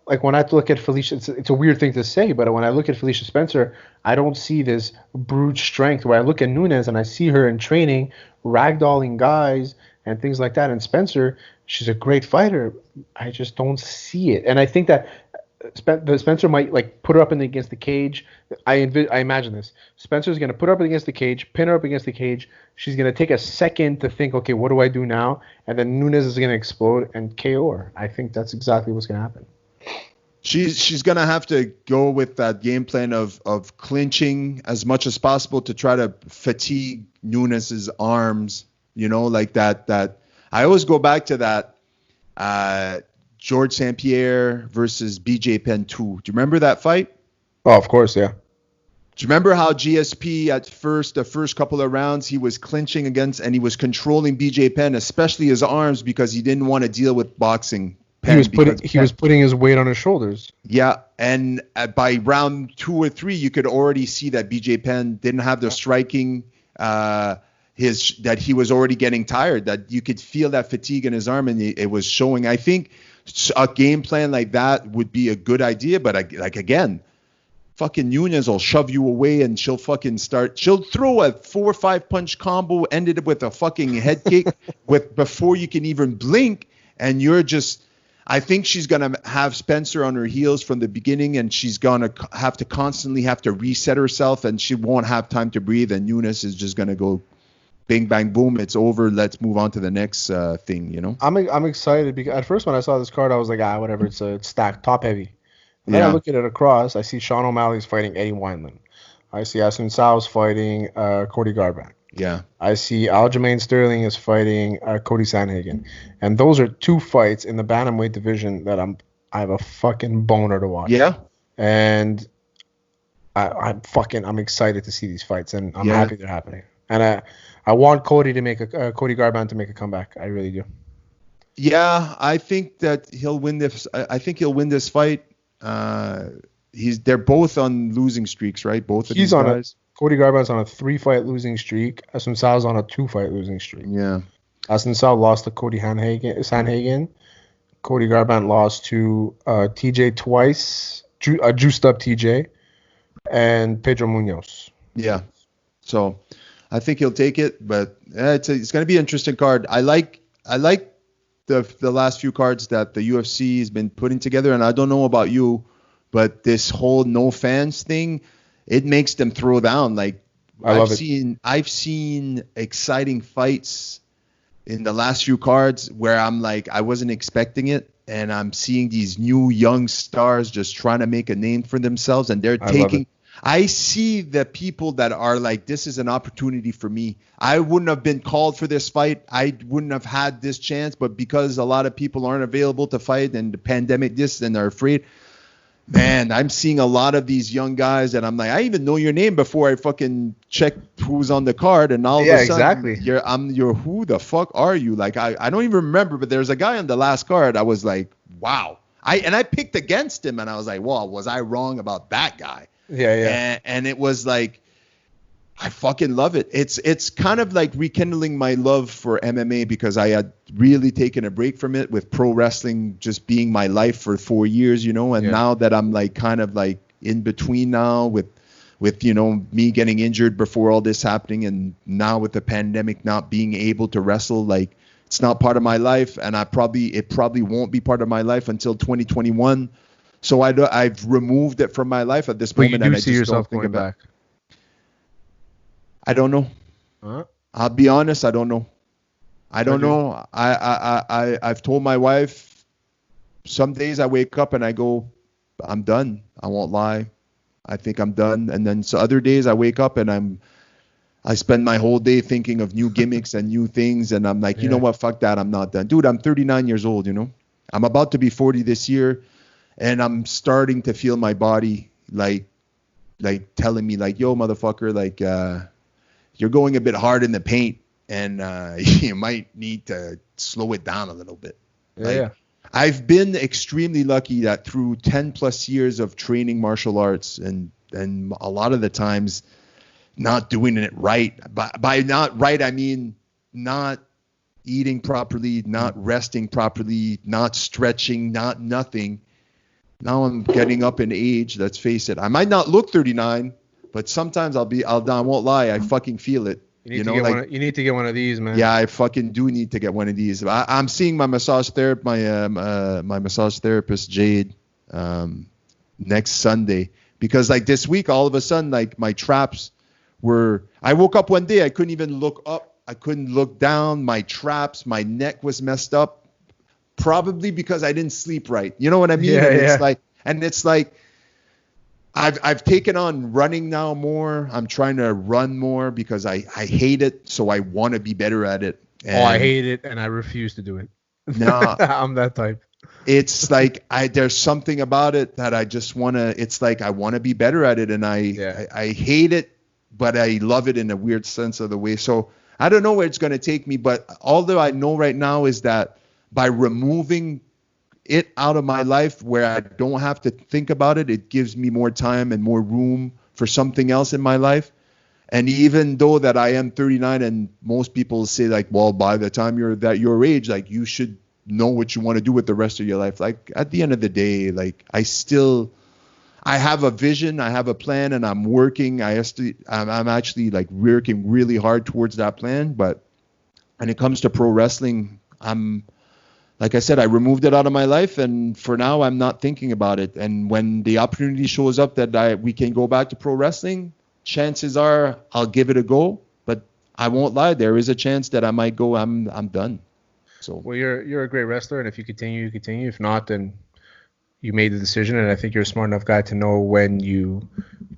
like, when I look at Felicia, it's a weird thing to say, but when I look at Felicia Spencer, I don't see this brute strength. Where I look at Nunes and I see her in training, ragdolling guys and things like that. And Spencer, she's a great fighter. I just don't see it. And I think that Spencer might like put her up against the cage. I imagine this. Spencer's going to put her up against the cage, pin her up against the cage. She's going to take a second to think, okay, what do I do now? And then Nunes is going to explode and KO her. I think that's exactly what's going to happen. She's going to have to go with that game plan of clinching as much as possible to try to fatigue Nunes's arms, like that. I always go back to that George St. Pierre versus BJ Penn 2. Do you remember that fight? Oh, of course, yeah. Do you remember how GSP at first, the first couple of rounds, he was clinching against and he was controlling BJ Penn, especially his arms, because he didn't want to deal with boxing. He was putting his weight on his shoulders. Yeah, and by round 2 or 3, you could already see that BJ Penn didn't have the striking. That he was already getting tired. That you could feel that fatigue in his arm, and it was showing. I think a game plan like that would be a good idea, but again, fucking Nunes will shove you away and she'll throw a 4 or 5 punch combo, ended up with a fucking head kick before you can even blink. And I think she's going to have Spencer on her heels from the beginning, and she's going to constantly have to reset herself, and she won't have time to breathe. And Nunes is just going to go bing, bang, boom. It's over. Let's move on to the next thing, you know? I'm excited because at first when I saw this card, I was like, whatever. It's stacked top heavy. And then I look at it across. I see Sean O'Malley's fighting Eddie Wineland. I see Asun Sao's fighting Cody Garbrandt. Yeah. I see Aljamain Sterling is fighting Cody Sanhagen. And those are 2 fights in the bantamweight division that I have a fucking boner to watch. Yeah. And I'm excited to see these fights, and I'm happy they're happening. And I want Cody Garbrandt to make a comeback. I really do. Yeah, I think that he'll win this. I think he'll win this fight. They're both on losing streaks, right? Both of these guys. Cody Garbrandt's on a 3-fight losing streak. Asun Sao's on a 2-fight losing streak. Yeah. Asun Sao lost to Cody Sanhagen. Cody Garbrandt lost to TJ twice, juiced up TJ, and Pedro Munoz. Yeah. So I think he'll take it, but it's going to be an interesting card. I like the last few cards that the UFC has been putting together, and I don't know about you, but this whole no fans thing, it makes them throw down. Like I've seen exciting fights in the last few cards where I'm like, I wasn't expecting it, and I'm seeing these new young stars just trying to make a name for themselves, and they're taking. I see the people that are like, this is an opportunity for me. I wouldn't have been called for this fight. I wouldn't have had this chance, but because a lot of people aren't available to fight and the pandemic and they're afraid, man, I'm seeing a lot of these young guys that I'm like, I even know your name before I fucking check who's on the card, and all of a sudden, exactly. you're who the fuck are you? Like I don't even remember, but there's a guy on the last card. I was like, wow. I picked against him, and I was like, well, was I wrong about that guy? Yeah. And it was like, I fucking love it. It's kind of like rekindling my love for MMA, because I had really taken a break from it, with pro wrestling just being my life for 4 years, you know, and now that I'm like kind of like in between now with you know, me getting injured before all this happening, and now with the pandemic not being able to wrestle, like it's not part of my life, and it probably won't be part of my life until 2021. So I've removed it from my life at this moment, and I just don't think about it. I don't know. Huh? I'll be honest. I don't know. I don't know. I've told my wife, some days I wake up and I go, I'm done. I won't lie. I think I'm done. And then so other days I wake up and I spend my whole day thinking of new gimmicks and new things. And I'm like, you know what? Fuck that. I'm not done. Dude, I'm 39 years old, you know. I'm about to be 40 this year. And I'm starting to feel my body like telling me like, yo, motherfucker, like you're going a bit hard in the paint, and you might need to slow it down a little bit. Yeah. I've been extremely lucky that through 10 plus years of training martial arts and a lot of the times not doing it right. By not right, I mean not eating properly, not resting properly, not stretching, not nothing. Now I'm getting up in age. Let's face it. I might not look 39, but sometimes I won't lie. I fucking feel it. You need to get one of these, man. Yeah, I fucking do need to get one of these. I'm seeing my massage therapist, my massage therapist Jade, next Sunday, because like this week, all of a sudden, like my traps I woke up one day, I couldn't even look up. I couldn't look down. My traps, my neck was messed up. Probably because I didn't sleep right. You know what I mean? It's like I've taken on running now more. I'm trying to run more because I hate it. So I want to be better at it. I hate it and I refuse to do it. No, I'm that type. it's like there's something about it that I just want to, it's like I want to be better at it, and I hate it, but I love it in a weird sense of the way. So I don't know where it's going to take me, but all I know right now is that by removing it out of my life where I don't have to think about it, it gives me more time and more room for something else in my life. And even though that I am 39, and most people say like, well, by the time you're that your age, like you should know what you want to do with the rest of your life. Like at the end of the day, like I have a vision, I have a plan, and I'm working. I'm actually like working really hard towards that plan. But when it comes to pro wrestling, like I said, I removed it out of my life, and for now, I'm not thinking about it. And when the opportunity shows up that we can go back to pro wrestling, chances are I'll give it a go. But I won't lie, there is a chance that I might go, I'm done. So well, you're a great wrestler, and if you continue, you continue. If not, then you made the decision, and I think you're a smart enough guy to know when you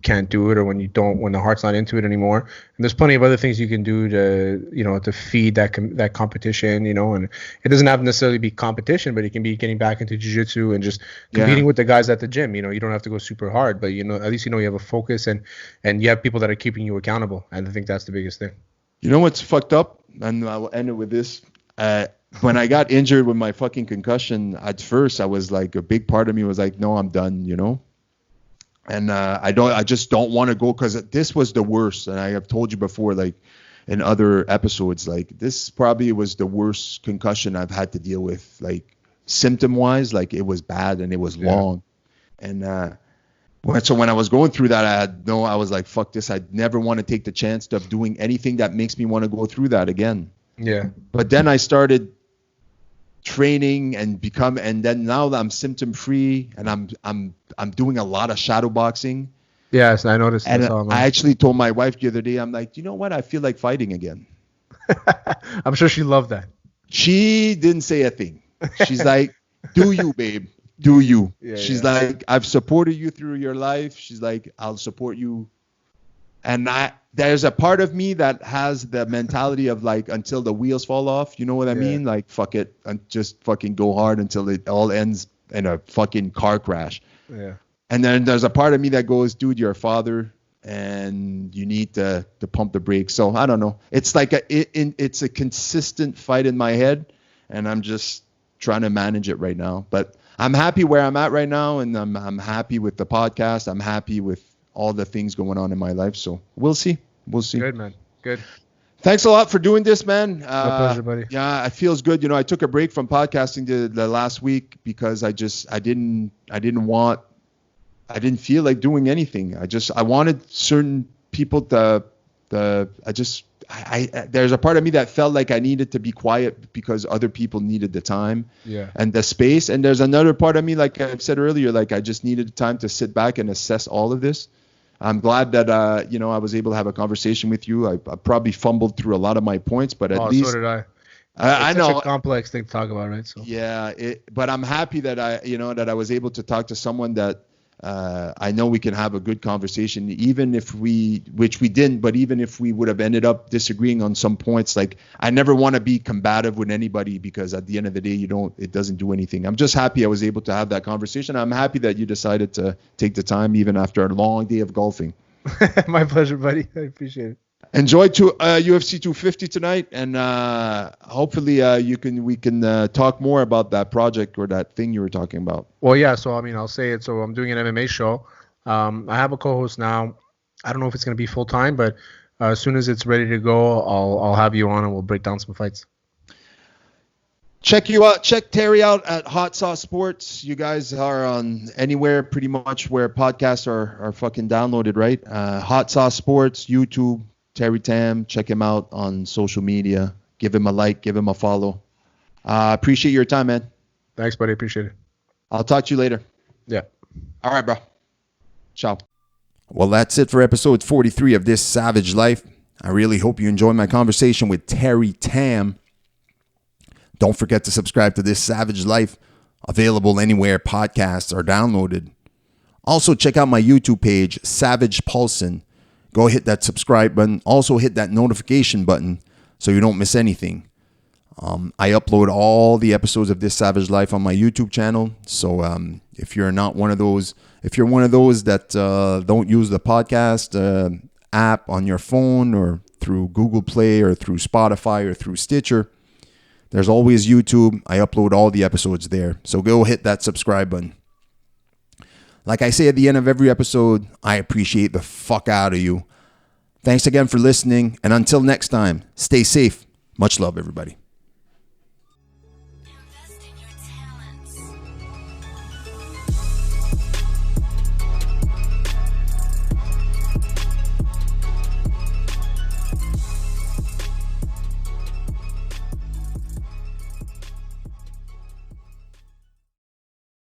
can't do it or when you don't, when the heart's not into it anymore. And there's plenty of other things you can do to feed that competition, and it doesn't have to necessarily be competition, but it can be getting back into jiu-jitsu and just competing with the guys at the gym. You don't have to go super hard, but at least you have a focus and you have people that are keeping you accountable. And I think that's the biggest thing. You know what's fucked up? And I will end it with this. When I got injured with my fucking concussion, at first I was like, a big part of me was like, no, I'm done, And I just don't want to go, because this was the worst. And I have told you before, like in other episodes, like this probably was the worst concussion I've had to deal with, like symptom wise, like it was bad and it was long. And so when I was going through that, I was like, fuck this. I'd never want to take the chance of doing anything that makes me want to go through that again. Yeah. But then I started training and then now that I'm symptom free and I'm doing a lot of shadow boxing. Yes, I noticed. And I actually told my wife the other day, I'm like, you know what? I feel like fighting again. I'm sure she loved that. She didn't say a thing. She's like, do you, babe? Do you? She's like, I've supported you through your life. She's like, I'll support you. And there's a part of me that has the mentality of like, until the wheels fall off, you know what I mean? Like, fuck it, and just fucking go hard until it all ends in a fucking car crash. Yeah. And then there's a part of me that goes, dude, you're a father and you need to pump the brakes. So I don't know. It's like it's a consistent fight in my head, and I'm just trying to manage it right now. But I'm happy where I'm at right now, and I'm happy with the podcast. I'm happy with all the things going on in my life. So we'll see. Good, man. Good. Thanks a lot for doing this, man. My pleasure, buddy. Yeah, it feels good. I took a break from podcasting the last week because I didn't feel like doing anything. I wanted certain people there's a part of me that felt like I needed to be quiet because other people needed the time and the space. And there's another part of me, like I said earlier, like I just needed time to sit back and assess all of this. I'm glad that, I was able to have a conversation with you. I probably fumbled through a lot of my points, but at least. So did I. I know. It's a complex thing to talk about, right? So. Yeah, but I'm happy that I was able to talk to someone that I know we can have a good conversation, even if which we didn't, but even if we would have ended up disagreeing on some points. Like, I never want to be combative with anybody, because at the end of the day, it doesn't do anything. I'm just happy I was able to have that conversation. I'm happy that you decided to take the time, even after a long day of golfing. My pleasure, buddy. I appreciate it. Enjoy UFC 250 tonight, and hopefully we can talk more about that project or that thing you were talking about. Well, yeah. So I'll say it. So I'm doing an MMA show. I have a co-host now. I don't know if it's going to be full time, but as soon as it's ready to go, I'll have you on and we'll break down some fights. Check you out. Check Terry out at Hot Sauce Sports. You guys are on anywhere pretty much where podcasts are fucking downloaded, right? Hot Sauce Sports, YouTube. Terry Tam, check him out on social media. Give him a like, give him a follow. Appreciate your time, man. Thanks, buddy. Appreciate it. I'll talk to you later. Yeah. All right, bro. Ciao. Well, that's it for episode 43 of This Savage Life. I really hope you enjoyed my conversation with Terry Tam. Don't forget to subscribe to This Savage Life, available anywhere podcasts are downloaded. Also, check out my YouTube page, Savage Paulson. Go hit that subscribe button. Also hit that notification button so you don't miss anything. I upload all the episodes of This Savage Life on my YouTube channel. So if you're one of those that don't use the podcast app on your phone or through Google Play or through Spotify or through Stitcher, there's always YouTube. I upload all the episodes there. So go hit that subscribe button. Like I say at the end of every episode, I appreciate the fuck out of you. Thanks again for listening. And until next time, stay safe. Much love, everybody.